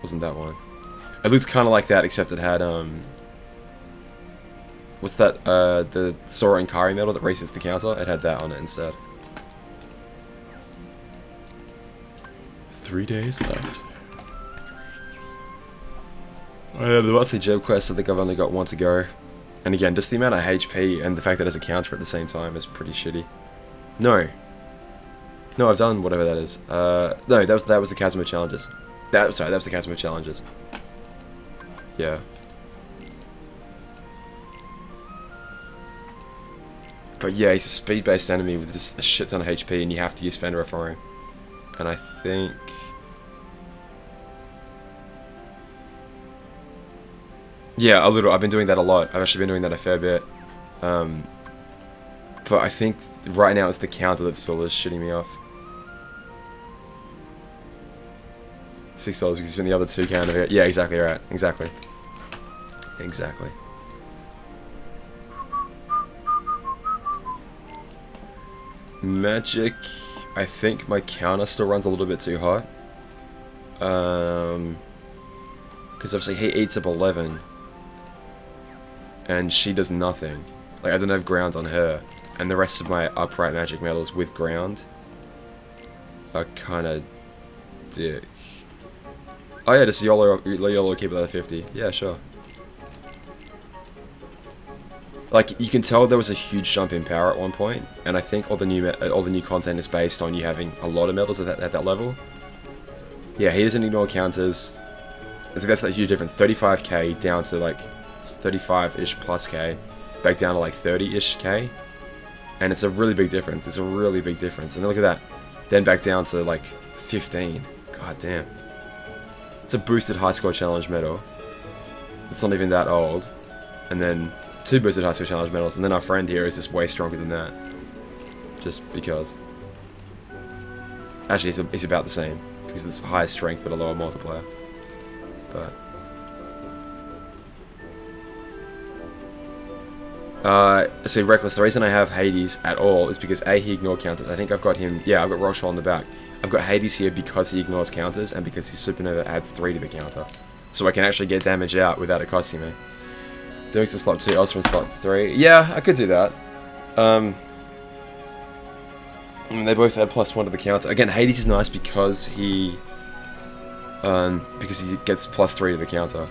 wasn't that one. It looked kinda like that, except it had what's that, the Sora and Kari medal that resets the counter? It had that on it instead. 3 days left. Oh yeah, the monthly Jeb quest, I think I've only got 1 to go. And again, just the amount of HP and the fact that it's a counter at the same time is pretty shitty. No, I've done whatever that is. No, that was the Kazuma challenges. That was the Kazuma challenges. Yeah. But yeah, he's a speed-based enemy with just a shit ton of HP, and you have to use Fenrir for him. And I think. Yeah, a little. I've been doing that a lot. I've actually been doing that a fair bit. But I think right now it's the counter that still is shitting me off. $6 because the other 2 counter. Yeah, exactly right. Exactly. Magic. I think my counter still runs a little bit too hot. Because obviously he eats up 11. And she does nothing. Like, I don't have ground on her. And the rest of my upright magic medals with ground are kind of dick. Oh yeah, just YOLO keep it at 50. Yeah, sure. Like, you can tell there was a huge jump in power at one point, and I think all the new content is based on you having a lot of medals at that level. Yeah, he doesn't ignore counters. That's that huge difference. 35k down to like 35-ish plus k, back down to like 30-ish k, and it's a really big difference. It's a really big difference. And then look at that, then back down to like 15. God damn. It's a boosted high score challenge medal. It's not even that old, and then 2 boosted high score challenge medals, and then our friend here is just way stronger than that. Just because. Actually, he's about the same because it's higher strength but a lower multiplier. But. See, Reckless, the reason I have Hades at all is because A, he ignores counters. I think I've got him, yeah, I've got Rochelle on the back. I've got Hades here because he ignores counters and because his Supernova adds 3 to the counter. So I can actually get damage out without it costing me. Doing some slot 2, Osram slot 3. Yeah, I could do that. They both add +1 to the counter. Again, Hades is nice because he gets +3 to the counter.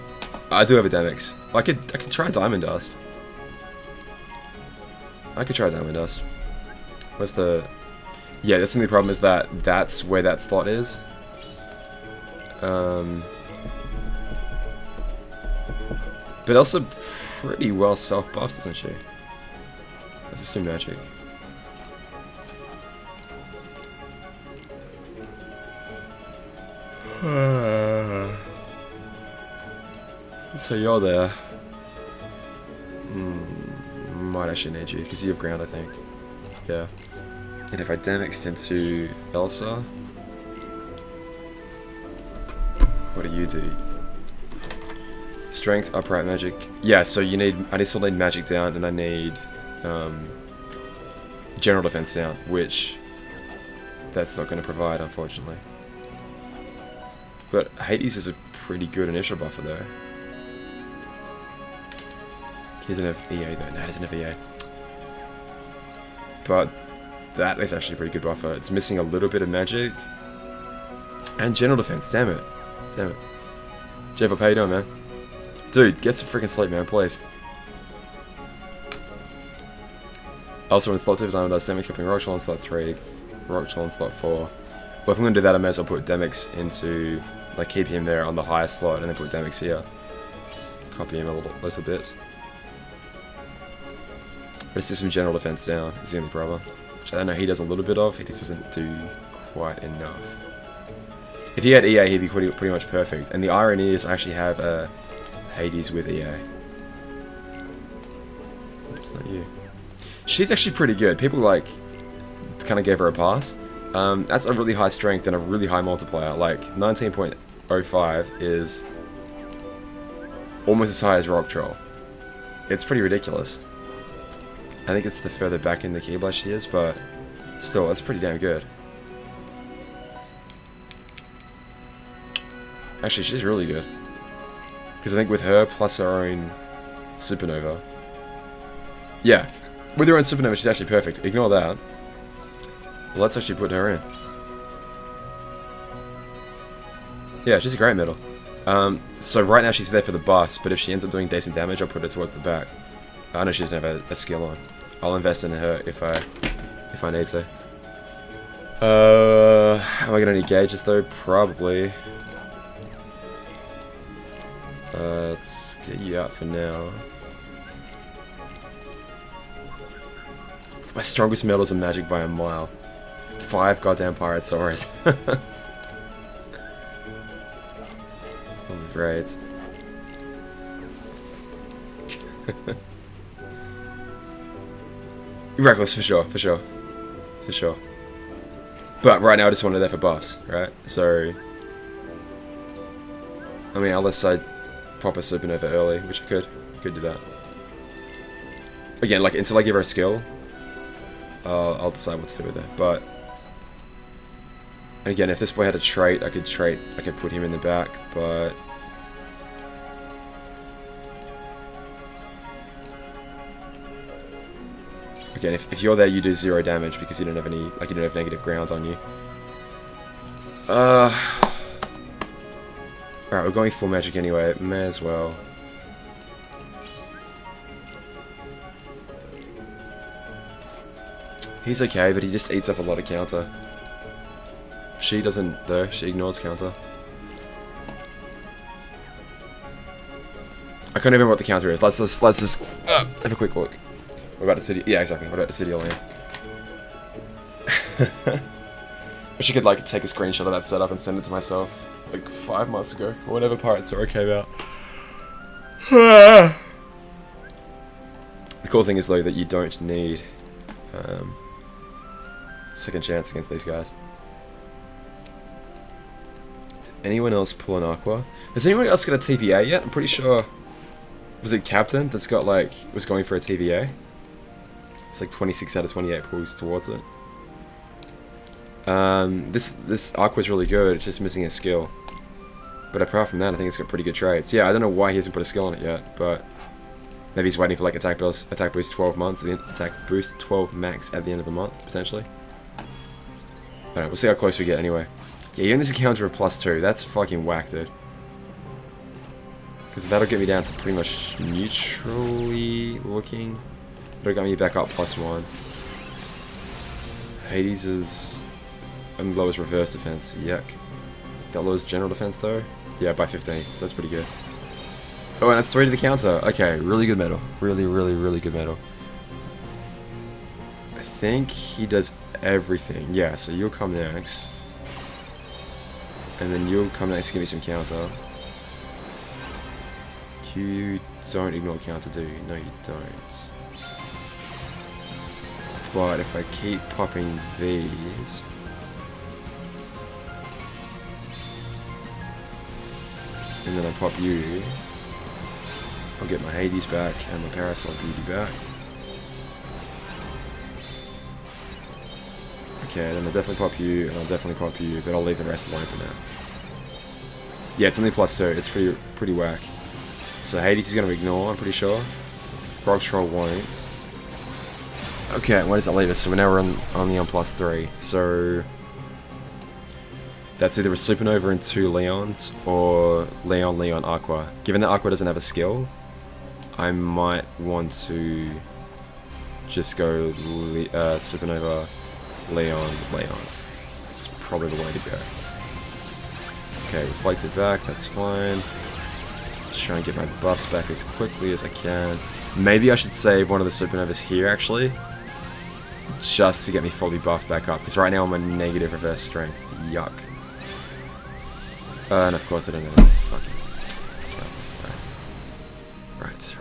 I do have a Demix. I could try Diamond Dust. I could try Diamond Dust. Where's the... Yeah, that's the only problem is that that's where that slot is. But also pretty well self-buffs, isn't she? Let's assume magic. So you're there. Might actually need you, because you have ground, I think. Yeah. And if I damage into Elsa, what do you do? Strength, upright magic. Yeah, so you need. I still need magic down, and I need general defense down, which that's not going to provide, unfortunately. But Hades is a pretty good initial buffer, though. He doesn't have EA, though. No, he doesn't have EA. But that is actually a pretty good buffer. It's missing a little bit of magic. And general defense, damn it. Damn it. Jeff, how you doing, man? Dude, get some freaking sleep, man, please. Also, in slot 2 for Diamond Dust, Demix skipping Rockshall in slot 3, Rockshall in slot 4. Well, if I'm going to do that, I may as well put Demix into, like, keep him there on the highest slot, and then put Demix here. Copy him a little bit. But it's just some general defense down, is the only problem. Which I know he does a little bit of, he just doesn't do quite enough. If he had EA, he'd be pretty much perfect. And the irony is I actually have Hades with EA. It's not you. She's actually pretty good. People like kind of gave her a pass. That's a really high strength and a really high multiplier. Like 19.05 is almost as high as Rock Troll. It's pretty ridiculous. I think it's the further back in the Keyblade she is, but still, that's pretty damn good. Actually, she's really good. Because I think with her, plus her own Supernova... Yeah, with her own Supernova, she's actually perfect. Ignore that. Well, let's actually put her in. Yeah, she's a great medal. So right now she's there for the boss, but if she ends up doing decent damage, I'll put her towards the back. I know she doesn't have a skill on. I'll invest in her if I need to. Am I gonna need gauges though? Probably. Let's get you out for now. My strongest medals are magic by a mile. 5 goddamn pirate swords. All these raids. Reckless for sure, for sure. For sure. But right now I just wanted that for buffs, right? So I mean, unless I pop a Supernova early, which I could do that. Again, like until I give her a skill, I'll decide what to do with her. But again, if this boy had a trait, I could put him in the back, but again, if you're there, you do 0 damage because you don't have any, like you don't have negative ground on you. Alright, we're going full magic anyway, may as well. He's okay, but he just eats up a lot of counter. She doesn't though, she ignores counter. I can't even remember what the counter is. Let's just have a quick look. What about the city? Yeah, exactly. What about the city land? Wish I could like take a screenshot of that setup and send it to myself like 5 months ago, or whenever Pirate Sora came out. The cool thing is though that you don't need second chance against these guys. Did anyone else pull an Aqua? Has anyone else got a TVA yet? I'm pretty sure. Was it Captain that's got like was going for a TVA? It's like 26 out of 28 pulls towards it. This Aqua's really good, it's just missing a skill. But apart from that, I think it's got pretty good traits. Yeah, I don't know why he hasn't put a skill on it yet, but maybe he's waiting for like attack boost 12 months, attack boost 12 max at the end of the month, potentially. Alright, we'll see how close we get anyway. Yeah, he only has a counter of +2, that's fucking whack, dude. Because that'll get me down to pretty much neutrally looking. It'll get me back up +1. Hades is lowers reverse defense, yuck. That lowers general defense though? Yeah, by 15, so that's pretty good. Oh, and that's 3 to the counter. Okay, really good medal. Really, really, really good medal. I think he does everything. Yeah, so you'll come next. And then you'll come next and give me some counter. You don't ignore counter, do you? No, you don't. But if I keep popping these... and then I pop you, I'll get my Hades back and my Parasol Beauty back. Okay, then I'll definitely pop you, and I'll definitely pop you, but I'll leave the rest alone for now. Yeah, it's only +2, it's pretty whack. So Hades is going to ignore, I'm pretty sure. Rock Troll won't. Okay, where does that leave us? So we're now only on +3, so... that's either a Supernova and 2 Leons, or Leon, Aqua. Given that Aqua doesn't have a skill, I might want to just go Supernova, Leon. It's probably the way to go. Okay, reflected back, that's fine. Just try and get my buffs back as quickly as I can. Maybe I should save one of the Supernovas here, actually. Just to get me fully buffed back up, because right now I'm a negative reverse strength. Yuck. And of course I don't know. Fucking Right.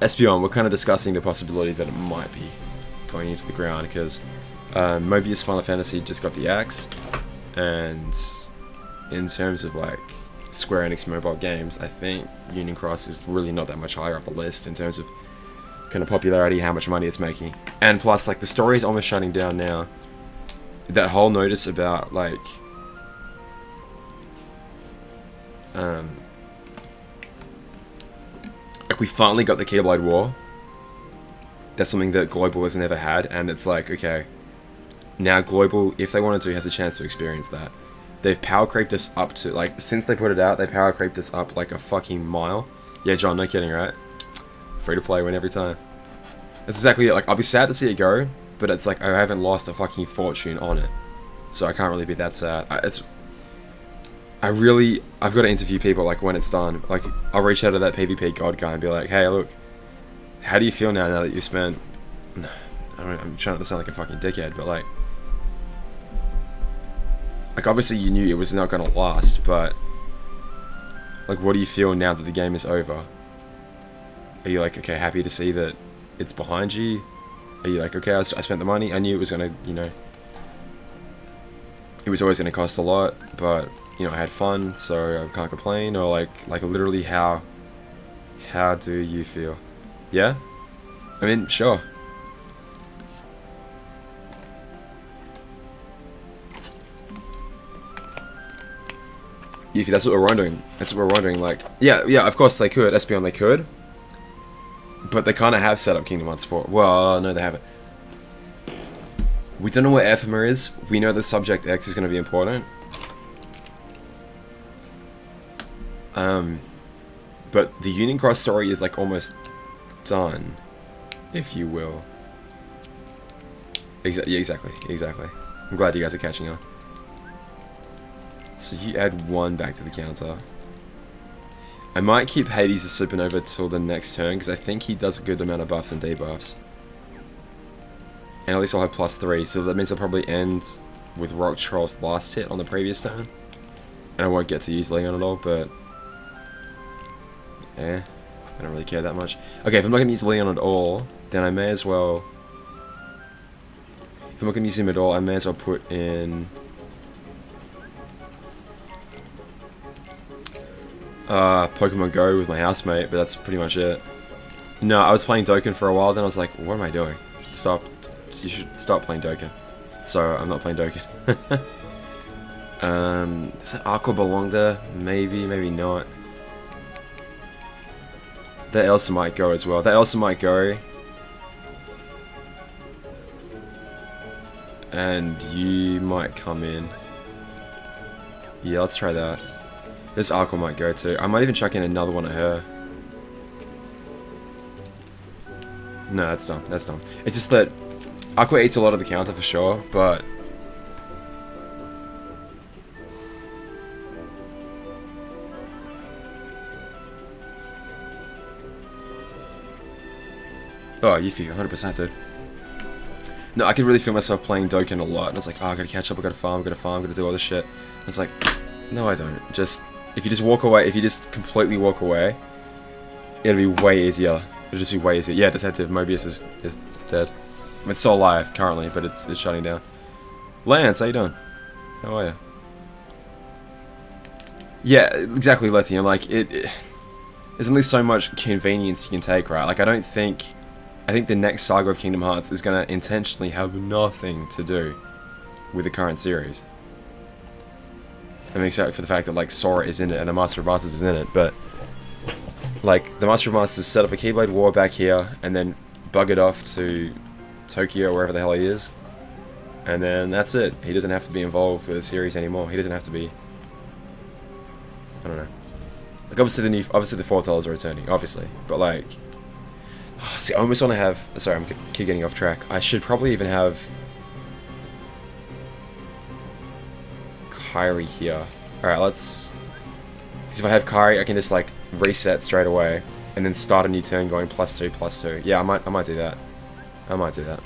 Espeon, we're kind of discussing the possibility that it might be going into the ground, because Mobius Final Fantasy just got the axe, and in terms of like Square Enix mobile games, I think Union Cross is really not that much higher up the list in terms of kind of popularity, how much money it's making. And plus, like, the story is almost shutting down now. That whole notice about, like, we finally got the Keyblade War. That's something that Global has never had, and it's like, okay, now Global, if they wanted to, has a chance to experience that. They've power creeped us up to, like, since they put it out, they power creeped us up like a fucking mile. Yeah, John, no kidding, right? Free to play, win every time. That's exactly it. Like, I'll be sad to see it go, but it's like I haven't lost a fucking fortune on it, so I can't really be that sad. I've got to interview people, like, when it's done. Like, I'll reach out to that PvP god guy and be like, hey, look, how do you feel now that you spent... I'm trying not to sound like a fucking dickhead, but like obviously you knew it was not gonna last, but like, what do you feel now that the game is over? Are you like, okay, happy to see that it's behind you? Are you like, okay, I spent the money, I knew it was gonna, you know, it was always gonna cost a lot, but, you know, I had fun, so I can't complain? Or like literally, how do you feel? Yeah? I mean, sure. If that's what we're wondering. That's what we're wondering. Like, yeah, of course they could. Espeon, they could. But they kind of have set up Kingdom Hearts 4. Well, no, they haven't. We don't know where Ephemer is. We know that Subject X is going to be important. But the Union Cross story is, like, almost done, if you will. Yeah, exactly. I'm glad you guys are catching up. So you add 1 back to the counter. I might keep Hades as Supernova till the next turn, because I think he does a good amount of buffs and debuffs. And at least I'll have +3, so that means I'll probably end with Rock Troll's last hit on the previous turn. And I won't get to use Leon at all, but... I don't really care that much. Okay, if I'm not going to use Leon at all, then I may as well... If I'm not going to use him at all, I may as well put in... Pokemon Go with my housemate, but that's pretty much it. No, I was playing Dokkan for a while, then I was like, what am I doing? Stop. You should stop playing Dokkan. So, I'm not playing Dokkan. Does that Aqua belong there? Maybe, maybe not. That Elsa might go as well. That Elsa might go. And you might come in. Yeah, let's try that. This Aqua might go too. I might even chuck in another one at her. No, that's dumb. That's dumb. It's just that Aqua eats a lot of the counter for sure, but... Oh, Yuffie, 100% dude. No, I could really feel myself playing Dokkan a lot, and it's like, oh, I gotta catch up, I gotta farm, I gotta do all this shit. And it's like, no, I don't. Just, if you just walk away, if you just completely walk away, it'll be way easier. It'll just be way easier. Yeah, Detective Mobius is dead. It's still alive currently, but it's shutting down. Lance, how you doing? How are you? Yeah, exactly, Lithium. Like, there's only so much convenience you can take, right? Like, I think the next saga of Kingdom Hearts is going to intentionally have nothing to do with the current series. I mean, except for the fact that, like, Sora is in it and the Master of Masters is in it, but, like, the Master of Masters set up a Keyblade War back here and then buggered off to Tokyo, wherever the hell he is. And then that's it. He doesn't have to be involved with the series anymore. He doesn't have to be... I don't know. Like, obviously the foretells are returning, obviously, but like, see, I almost want to have. Sorry, I'm keep getting off track. I should probably even have Kairi here. All right, let's. Because if I have Kairi, I can just like reset straight away and then start a new turn going +2/+2. Yeah, I might do that. I might do that.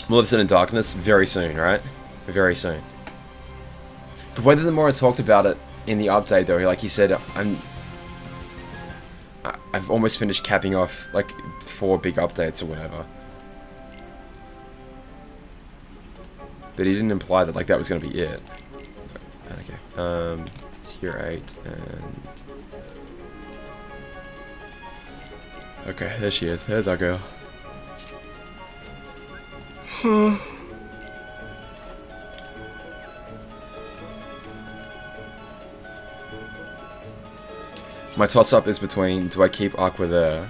Maleficent in Darkness very soon, right? Very soon. The way that the more I talked about it in the update, though, like he said, I've almost finished capping off like 4 big updates or whatever. But he didn't imply that like that was going to be it. Okay. It's tier 8 and. Okay, there she is. There's our girl. My toss-up is between, do I keep Aqua there,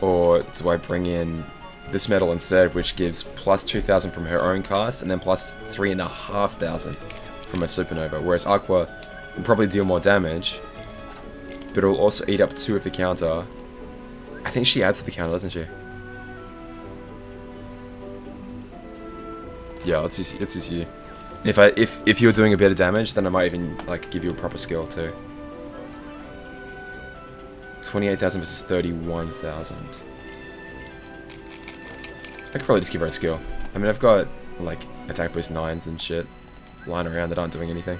or do I bring in this medal instead, which gives +2,000 from her own cast, and then +3,500 from a Supernova, whereas Aqua will probably deal more damage, but it will also eat up 2 of the counter. I think she adds to the counter, doesn't she? Yeah, let's use you. If you're doing a bit of damage, then I might even like give you a proper skill too. 28,000 versus 31,000. I could probably just give her a skill. I mean, I've got like attack boost 9s and shit lying around that aren't doing anything.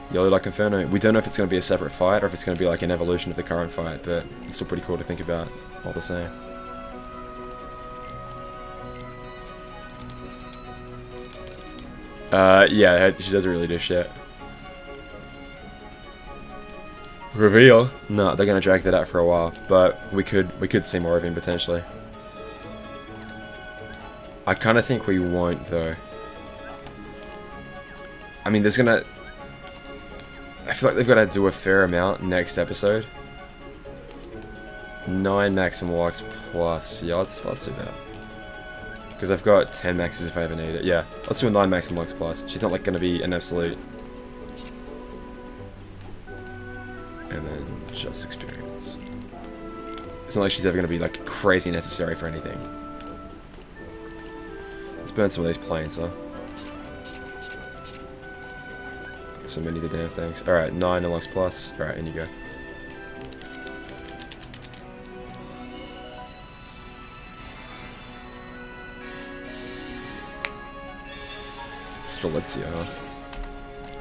Yellow like Inferno. We don't know if it's going to be a separate fight or if it's going to be like an evolution of the current fight, but it's still pretty cool to think about all the same. Yeah, she doesn't really do shit. Reveal? No, they're gonna drag that out for a while, but we could see more of him potentially. I kind of think we won't though. I mean, there's gonna. I feel like they've got to do a fair amount next episode. 9 maximum locks plus. Yeah, let's do that. Because I've got 10 maxes if I ever need it. Yeah, let's do a 9 maximum locks plus. She's not like gonna be an absolute. And then just experience. It's not like she's ever going to be like crazy necessary for anything. Let's burn some of these planes, huh? So many of the damn things. Alright, 9 Deluxe Plus. Alright, in you go. Strelitzia, huh?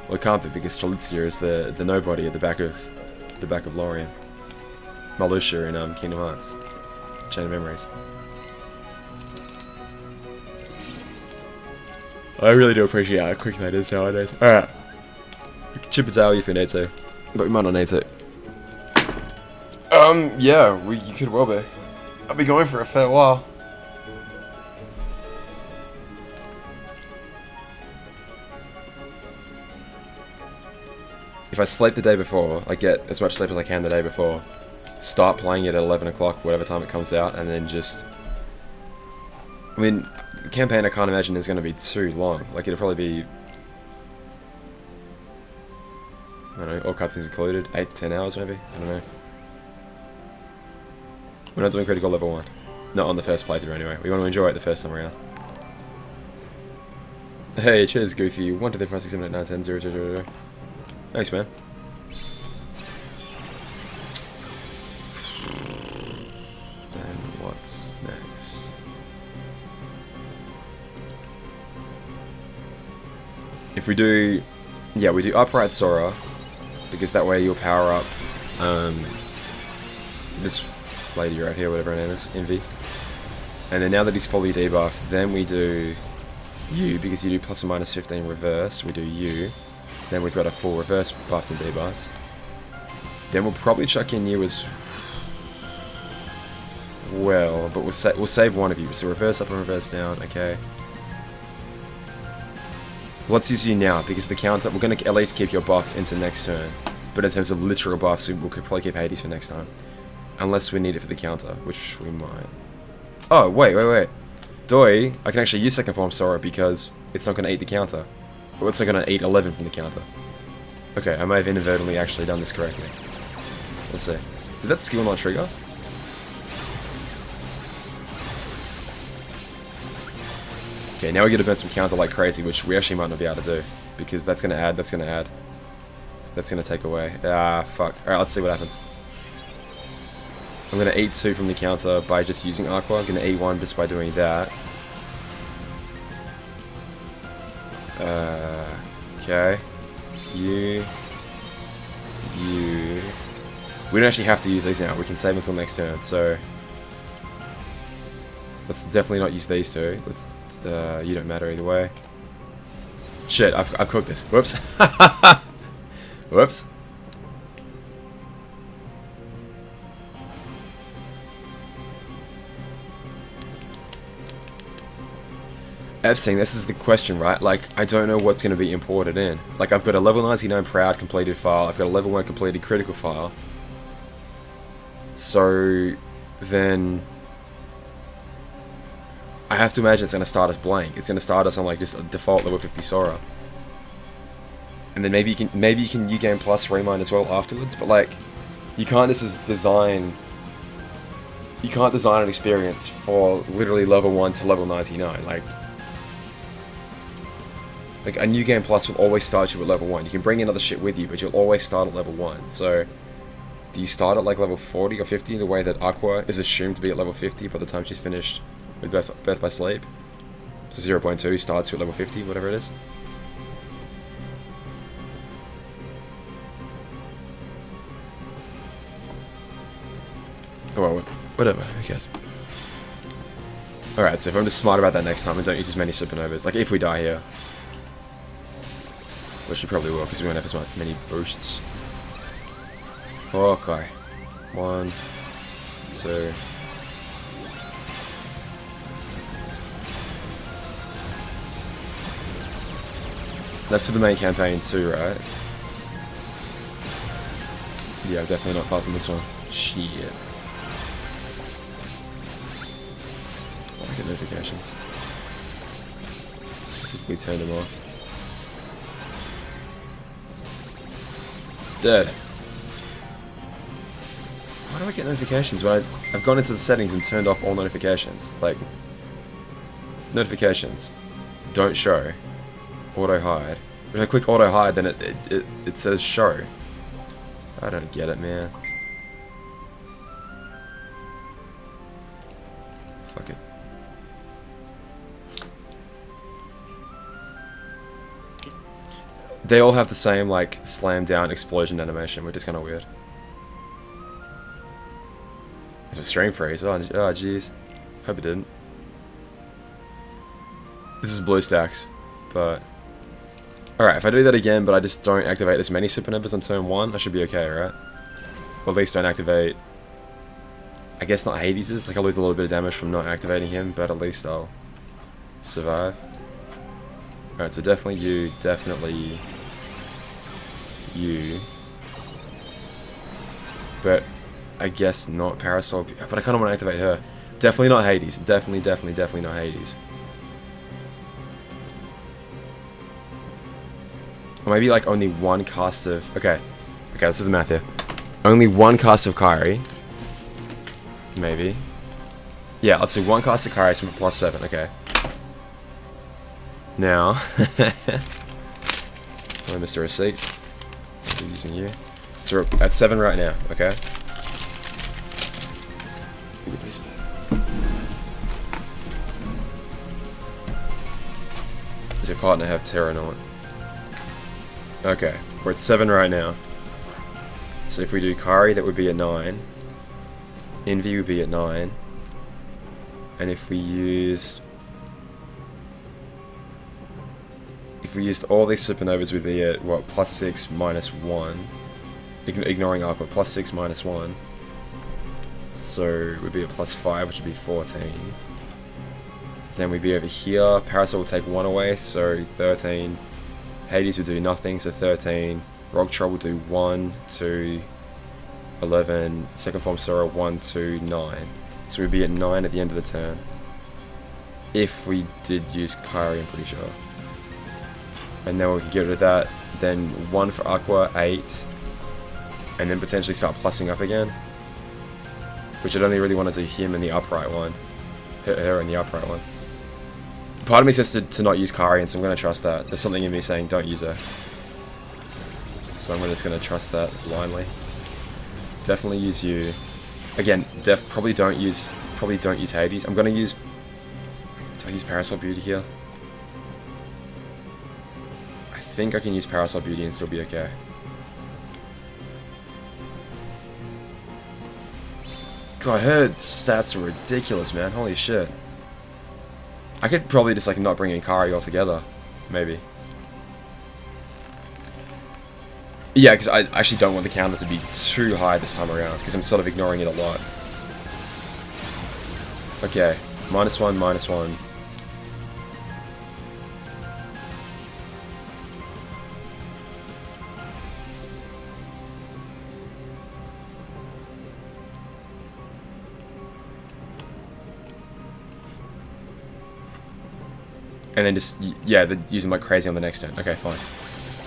Well, it can't be because Strelitzia is the nobody at the back of Lorien. Marluxia in Kingdom Hearts. Chain of Memories. I really do appreciate how quick that is nowadays. Alright. We can chip it out if we need to. But we might not need to. Yeah, you could well be. I'll be going for a fair while. If I sleep the day before, I get as much sleep as I can the day before, start playing it at 11 o'clock, whatever time it comes out, and then just... I mean, the campaign I can't imagine is going to be too long. Like, it'll probably be... I don't know, all cutscenes included, 8 to 10 hours maybe? I don't know. We're not doing critical level 1. Not on the first playthrough anyway. We want to enjoy it the first time around. Hey, cheers, Goofy. 1, 2, 3, 4, 6, 7, 8, 9, 10, 0, 2, 0, 0. Thanks, man. if we do, yeah, we do upright Sora, because that way you'll power up this lady right here, whatever her name is, Envy. And then now that he's fully debuffed, then we do you, because you do plus or minus 15 reverse, we do you. Then we've got a full reverse buffs and debuffs. Then we'll probably chuck in you as well, but we'll save one of you. So reverse up and reverse down, okay. Let's use you now, because the counter, we're going to at least keep your buff into next turn. But in terms of literal buffs, we'll probably keep Hades for next time. Unless we need it for the counter, which we might. Oh, wait. Doi, I can actually use second form Sora because it's not going to eat the counter. Or it's not going to eat 11 from the counter. Okay, I may have inadvertently actually done this correctly. Let's see. Did that skill not trigger? Okay, now we get to burn some counter like crazy, which we actually might not be able to do. Because that's going to add, that's going to add. That's going to take away. Ah, fuck. Alright, let's see what happens. I'm going to eat 2 from the counter by just using Aqua. I'm going to eat 1 just by doing that. Okay. You. We don't actually have to use these now. We can save until next turn, so... Let's definitely not use these two. Let's, you don't matter either way. Shit, I've cooked this. Whoops. Whoops. F'ing, this is the question, right? Like, I don't know what's going to be imported in. Like, I've got a level 99 proud completed file. I've got a level 1 completed critical file. So, then... I have to imagine it's going to start us blank. It's going to start us on, like, just a default level 50 Sora. And then maybe you can New Game Plus Remind as well afterwards, but, like, you can't just design... You can't design an experience for literally level 1 to level 99, like a New Game Plus will always start you at level 1. You can bring in other shit with you, but you'll always start at level 1. So, do you start at like level 40 or 50 the way that Aqua is assumed to be at level 50 by the time she's finished with Birth by Sleep? So 0.2 starts you at level 50, whatever it is. Oh well, whatever, who cares? Alright, so if I'm just smart about that next time and don't use as many supernovas, like if we die here. Which we probably will, because we won't have as many boosts. Okay. 1, 2. That's for the main campaign too, right? Yeah, I'm definitely not passing this one. Shit. Oh, I get notifications. Specifically turn them off. Dead. Why do I get notifications when I've gone into the settings and turned off all notifications? Like, notifications don't show. Auto hide. If I click auto hide, then it says show. I don't get it, man. Fuck it. They all have the same, like, slam down explosion animation, which is kind of weird. There's a stream freeze. Oh, jeez. Hope it didn't. This is BlueStacks, but... Alright, if I do that again, but I just don't activate as many supernovas on turn 1, I should be okay, right? Or at least don't activate... I guess not Hades's, like I'll lose a little bit of damage from not activating him, but at least I'll survive. Alright, so definitely you, definitely you. But I guess not Parasol, but I kind of want to activate her. Definitely not Hades, definitely not Hades. Or maybe like only one cast of... Okay, let's do the math here. Only one cast of Kairi. Maybe. Yeah, let's do one cast of Kairi from +7, okay. Now... I missed a receipt. I'm using you. So we're at 7 right now, okay? Does your partner have Terra or not? Okay, we're at 7 right now. So if we do Kari, that would be at 9. Envy would be at 9. And if we used all these supernovas, would be at what, +6 -1, ignoring Aqua, +6 -1. So it would be a +5, which would be 14. Then we'd be over here. Parasol will take 1 away, so 13. Hades would do nothing, so 13. Rock Troll will do 1, 2, 11. Second form Sora 1, 2, 9. So we'd be at 9 at the end of the turn. If we did use Kyrie, I'm pretty sure. And then we can get rid of that. Then 1 for Aqua, 8. And then potentially start plussing up again. Which I'd only really want to do him in the upright one. Her in the upright one. Part of me says to not use Karian, so I'm going to trust that. There's something in me saying don't use her. So I'm just going to trust that blindly. Definitely use you. Again, probably don't use Hades. I'm going to use... Do I use Parasol Beauty here? I think I can use Parasol Beauty and still be okay. God, her stats are ridiculous, man. Holy shit. I could probably just like not bring in Kari altogether, maybe. Yeah, because I actually don't want the counter to be too high this time around, because I'm sort of ignoring it a lot. Okay, -1, -1. And then just, yeah, use them like crazy on the next turn. Okay, fine.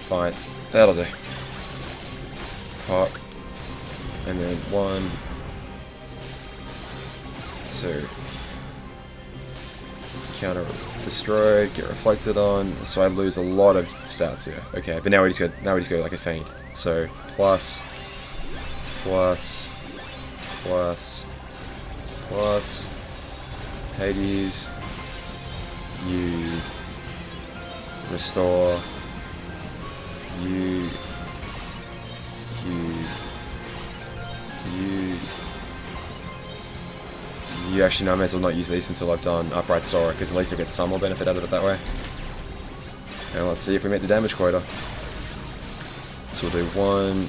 Fine. That'll do. Pop. And then 1, 2. Counter destroyed, get reflected on. So I lose a lot of stats here. Okay, but now we just go like a feint. So plus, plus, plus, plus, Hades. You restore, you, actually, no, I may as well not use these until I've done Upright Sora, because at least you'll get some more benefit out of it that way. And let's see if we make the damage quota. So we'll do 1,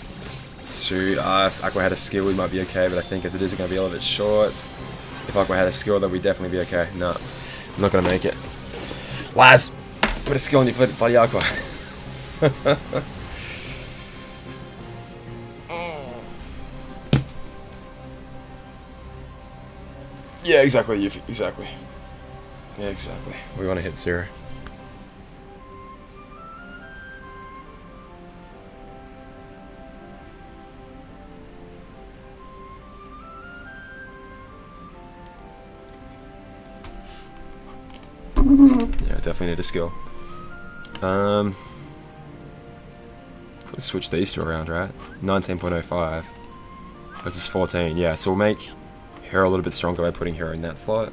2, if Aqua had a skill we might be okay, but I think as it is we're going to be a little bit short. If Aqua had a skill then we'd definitely be okay. No, I'm not going to make it. Laz, put a skill on your foot, bloody Aqua. Yeah, exactly, Yuffie, exactly. Yeah, exactly. We want to hit 0. Yeah, definitely need a skill. Let's switch these two around, right? 19.05 versus 14. Yeah, so we'll make her a little bit stronger by putting her in that slot,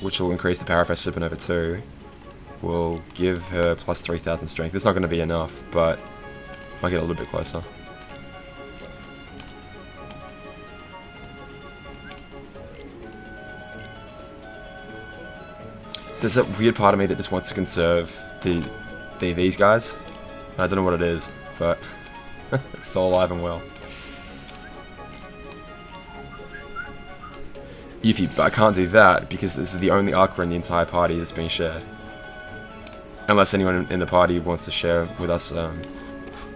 which will increase the power of her Supernova 2. We'll give her plus 3,000 strength. It's not going to be enough, but might get a little bit closer. There's that weird part of me that just wants to conserve these guys. I don't know what it is, but it's still alive and well. Yuffie, but I can't do that because this is the only Aqua in the entire party that's being shared. Unless anyone in the party wants to share with us, I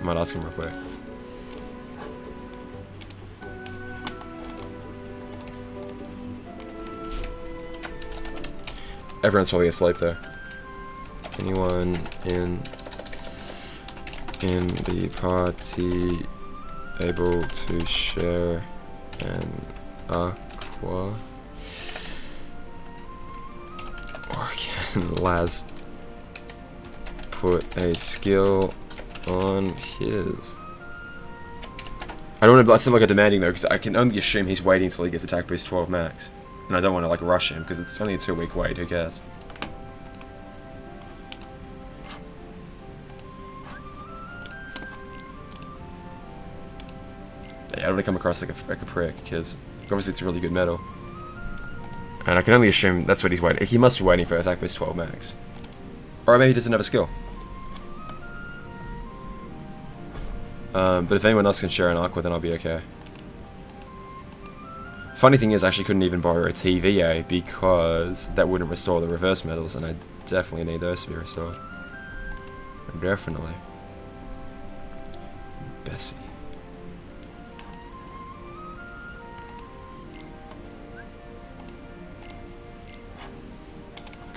might ask him real quick. Everyone's probably asleep though. Anyone in the party able to share an Aqua? Or can Laz put a skill on his? I don't want to seem like a demanding though, because I can only assume he's waiting until he gets attack boost 12 max. And I don't want to like rush him because it's only a 2-week wait, who cares? Yeah, I don't want to come across like a prick, because obviously it's a really good medal. And I can only assume that's what he's waiting. He must be waiting for attack boost 12 max. Or maybe he doesn't have a skill. But if anyone else can share an aqua, then I'll be okay. Funny thing is, I actually couldn't even borrow a TVA because that wouldn't restore the reverse medals, and I definitely need those to be restored. Definitely. Bessie.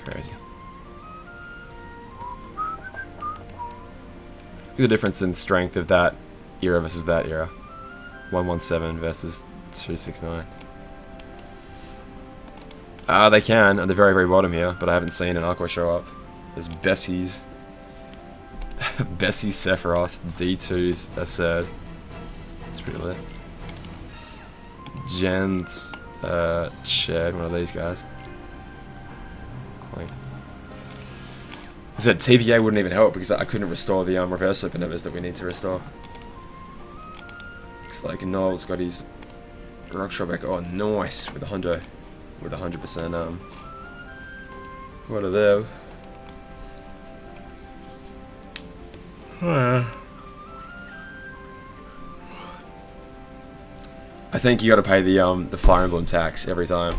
Crazy. Look at the difference in strength of that era versus that era. 117 versus 269. They can at the very, very bottom here, but I haven't seen an aqua show up. There's Bessie's. Bessie Sephiroth, D2's Assad. It's pretty lit. Jen's Shed, one of these guys. Clean. I said TVA wouldn't even help because I couldn't restore the reverse supernovas that we need to restore. Looks like Noel's got his rock shot back. Oh, nice with a hundo, with 100%. What are they? I think you got to pay the Fire Emblem tax every time.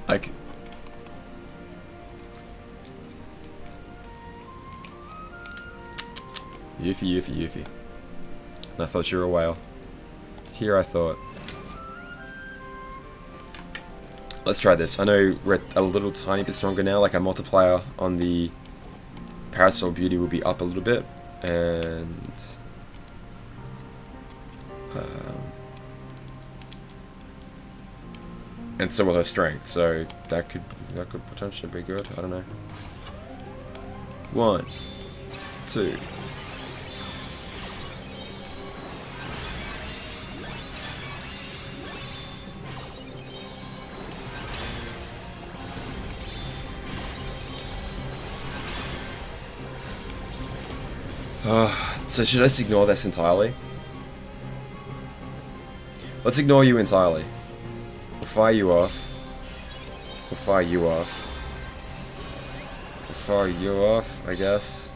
Like, Yuffie. I thought you were a whale. Here I thought. Let's try this. I know we're a little tiny bit stronger now. Like, our multiplier on the Parasol Beauty will be up a little bit, and so will her strength. So that could potentially be good. I don't know. 1, 2. So should I just ignore this entirely? Let's ignore you entirely. We'll fire you off. We'll fire you off. We'll fire you off, I guess.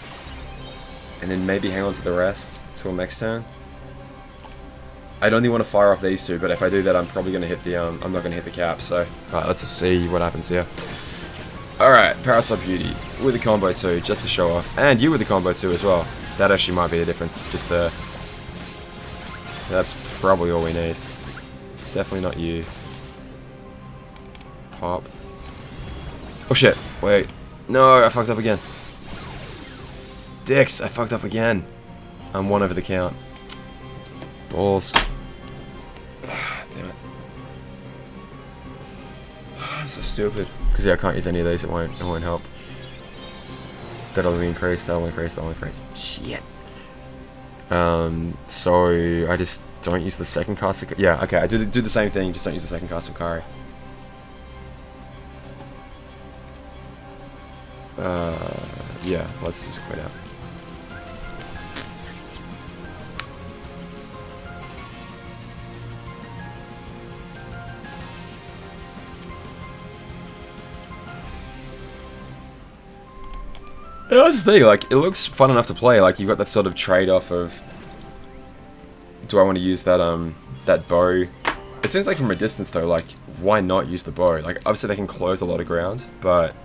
And then maybe hang on to the rest till next turn. I'd only want to fire off these two, but if I do that, I'm probably going to hit the, I'm not going to hit the cap, so... Alright, let's just see what happens here. Alright, Parasol Beauty with a combo too, just to show off. And you with the combo too as well. That actually might be the difference, just there. That's probably all we need. Definitely not you. Pop. Oh shit, wait. No, I fucked up again. Dicks, I fucked up again. I'm 1 over the count. Balls. Damn it. I'm so stupid. Because yeah, I can't use any of these, it won't help. That'll only increase, that'll increase. Shit. So I just don't use the second cast of, yeah, okay, I do the same thing, just don't use the second cast of Kari. Yeah, let's just quit out. Yeah, that's the thing, like, it looks fun enough to play, like, you've got that sort of trade-off of, do I want to use that, that bow? It seems like from a distance, though, like, why not use the bow? Like, obviously they can close a lot of ground, but...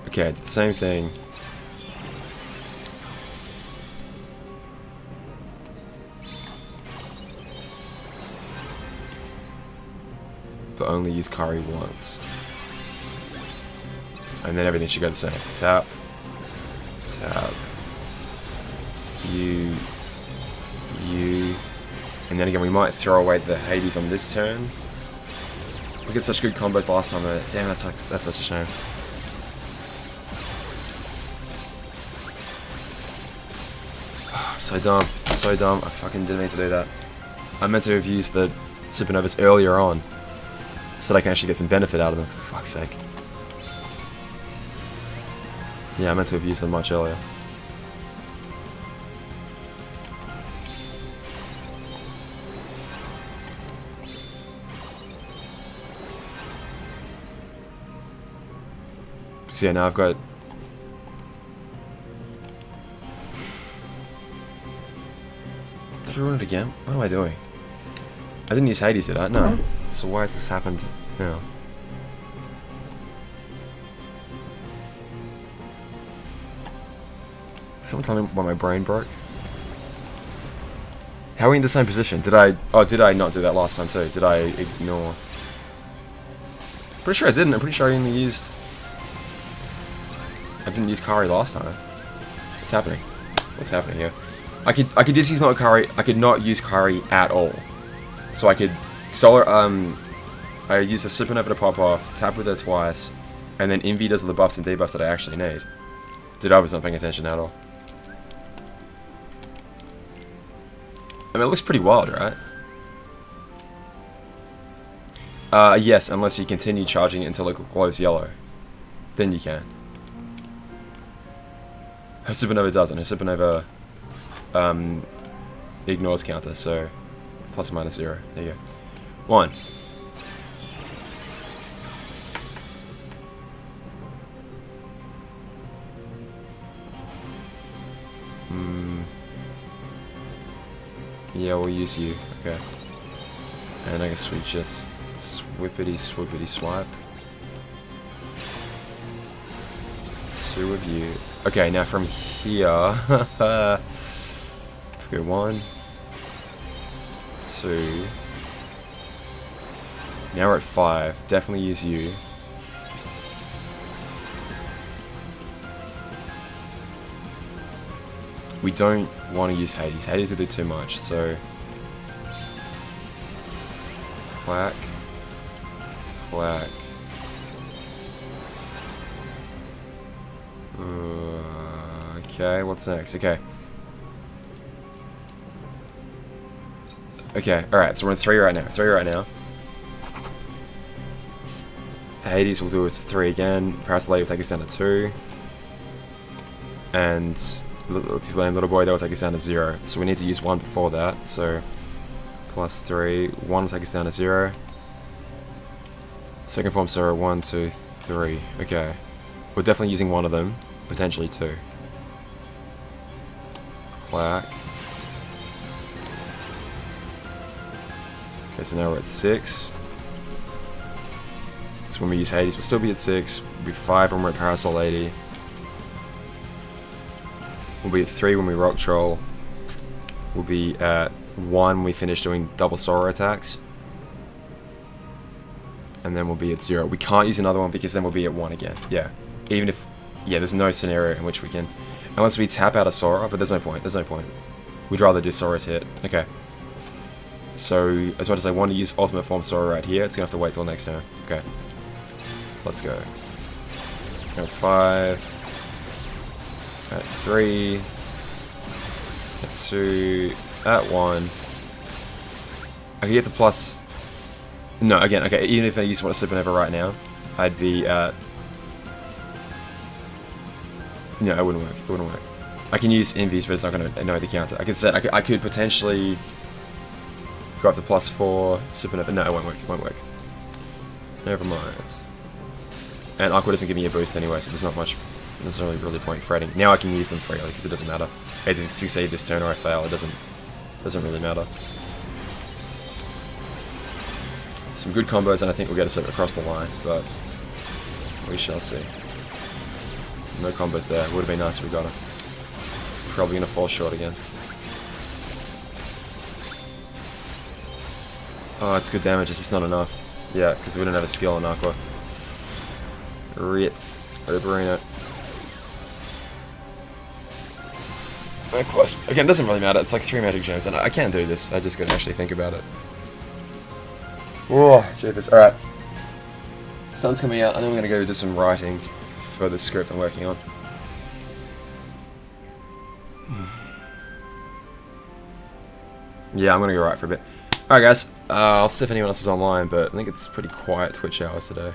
Okay, I did the same thing. But only use Kari once. And then everything should go the same. Tap. Tap. You. And then again, we might throw away the Hades on this turn. We did such good combos last time. Damn, that's such a shame. So dumb. So dumb. I fucking didn't mean to do that. I meant to have used the Supernovas earlier on. So that I can actually get some benefit out of them, for fuck's sake. Yeah, I meant to have used them much earlier. So yeah, now I've got... Did I ruin it again? What am I doing? I didn't use Hades, did I? No. So why has this happened now? Someone tell me why my brain broke. How are we in the same position? Did I... Oh, did I not do that last time too? Did I ignore... Pretty sure I didn't. I'm pretty sure I only used... I didn't use Kari last time. What's happening? What's happening here? I could just use not Kari. I could not use Kari at all. So I could solar. I use a supernova to pop off, tap with it twice, and then Envy does all the buffs and debuffs that I actually need. Dude, I was not paying attention at all. I mean, it looks pretty wild, right? Yes, unless you continue charging it until it glows yellow. Then you can. Her supernova doesn't. Her supernova ignores counter, so it's plus or minus 0. There you go. 1. Yeah, we'll use you. Okay. And I guess we just swippity swipe. 2 of you. Okay, now from here, go 1, 2. Now we're at 5. Definitely use you. We don't want to use Hades. Hades will do too much, so... Clack. Clack. Okay, what's next? Okay. Okay, alright, so we're in 3 right now. 3 right now. Hades will do us 3 again. Parasite will take us down to 2. And Let's Lame Little Boy, that will take us down to 0. So we need to use 1 before that. So plus 3. 1 will take us down to 0. Second form, so 1, 2, 3. Okay. We're definitely using 1 of them. Potentially 2. Clack. Okay, so now we're at 6. So when we use Hades, we'll still be at 6. We'll be 5 when we're at Parasol Lady. We'll be at 3 when we Rock Troll. We'll be at 1 when we finish doing double Sora attacks. And then we'll be at 0. We can't use another one because then we'll be at 1 again. Yeah. Even if... Yeah, there's no scenario in which we can... Unless we tap out a Sora, but there's no point. There's no point. We'd rather do Sora's hit. Okay. So, as much as I want to use Ultimate Form Sora right here, it's going to have to wait till next turn. Okay. Let's go. At 5. At 3. At 2. At 1. I can get to plus... No, again, okay, even if I use Water Supernova right now, I'd be at... No, it wouldn't work. It wouldn't work. I can use Envies, but it's not going to know the counter. I could potentially go up to plus 4 Supernova. No, it won't work. It won't work. Never mind. And Aqua doesn't give me a boost anyway, so there's not much... There's not really point fretting. Now I can use them freely because it doesn't matter. I either succeed this turn or I fail. It doesn't really matter. Some good combos, and I think we'll get us across the line, but we shall see. No combos there. Would have been nice if we got it. Probably going to fall short again. Oh, it's good damage. It's just not enough. Yeah, because we don't have a skill on Aqua. Rip. Urbarino. Close. Again, it doesn't really matter. It's like 3 magic gems, and I can't do this. I just gotta actually think about it. Whoa, jeepers. Alright. Sun's coming out. I think I'm gonna go do some writing for the script I'm working on. Yeah, I'm gonna go write for a bit. Alright guys, I'll see if anyone else is online, but I think it's pretty quiet Twitch hours today.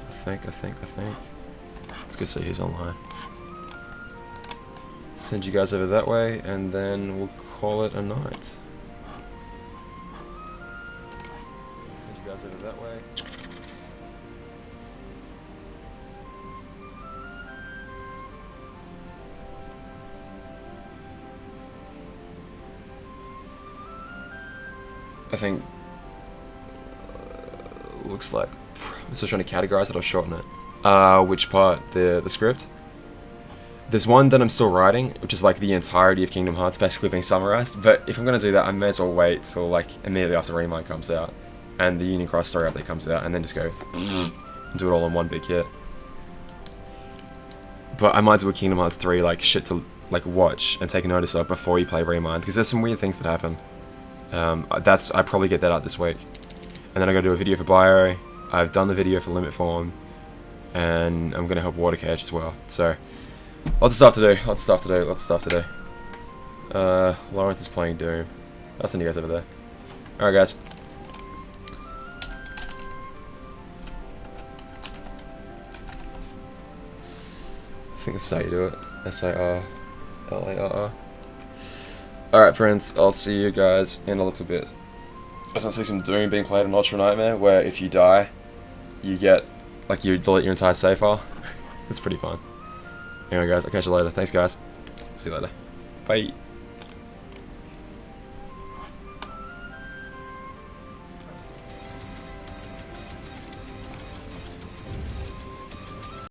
I think. Let's go see who's online. Send you guys over that way, and then we'll call it a night. Send you guys over that way. I think looks like I'm still trying to categorize it or shorten it. Which part? The script? There's one that I'm still writing, which is like the entirety of Kingdom Hearts basically being summarized, but if I'm gonna do that, I may as well wait till like immediately after Remind comes out, and the Union Cross story update comes out, and then just go and do it all in one big hit. But I might do a Kingdom Hearts 3 like shit to like watch and take notice of before you play Remind, because there's some weird things that happen. I probably get that out this week. And then I gotta do a video for Bio, I've done the video for Limit Form, and I'm gonna help Water Cage as well, so lots of stuff to do. Lawrence is playing Doom. I'll send you guys over there. Alright guys. I think that's how you do it. S-A-R-L-A-R-R. Alright friends, I'll see you guys in a little bit. I was gonna see some Doom being played on Ultra Nightmare, where if you die, you get, like, you delete your entire save file. It's pretty fun. Anyway guys, I'll catch you later. Thanks guys. See you later. Bye.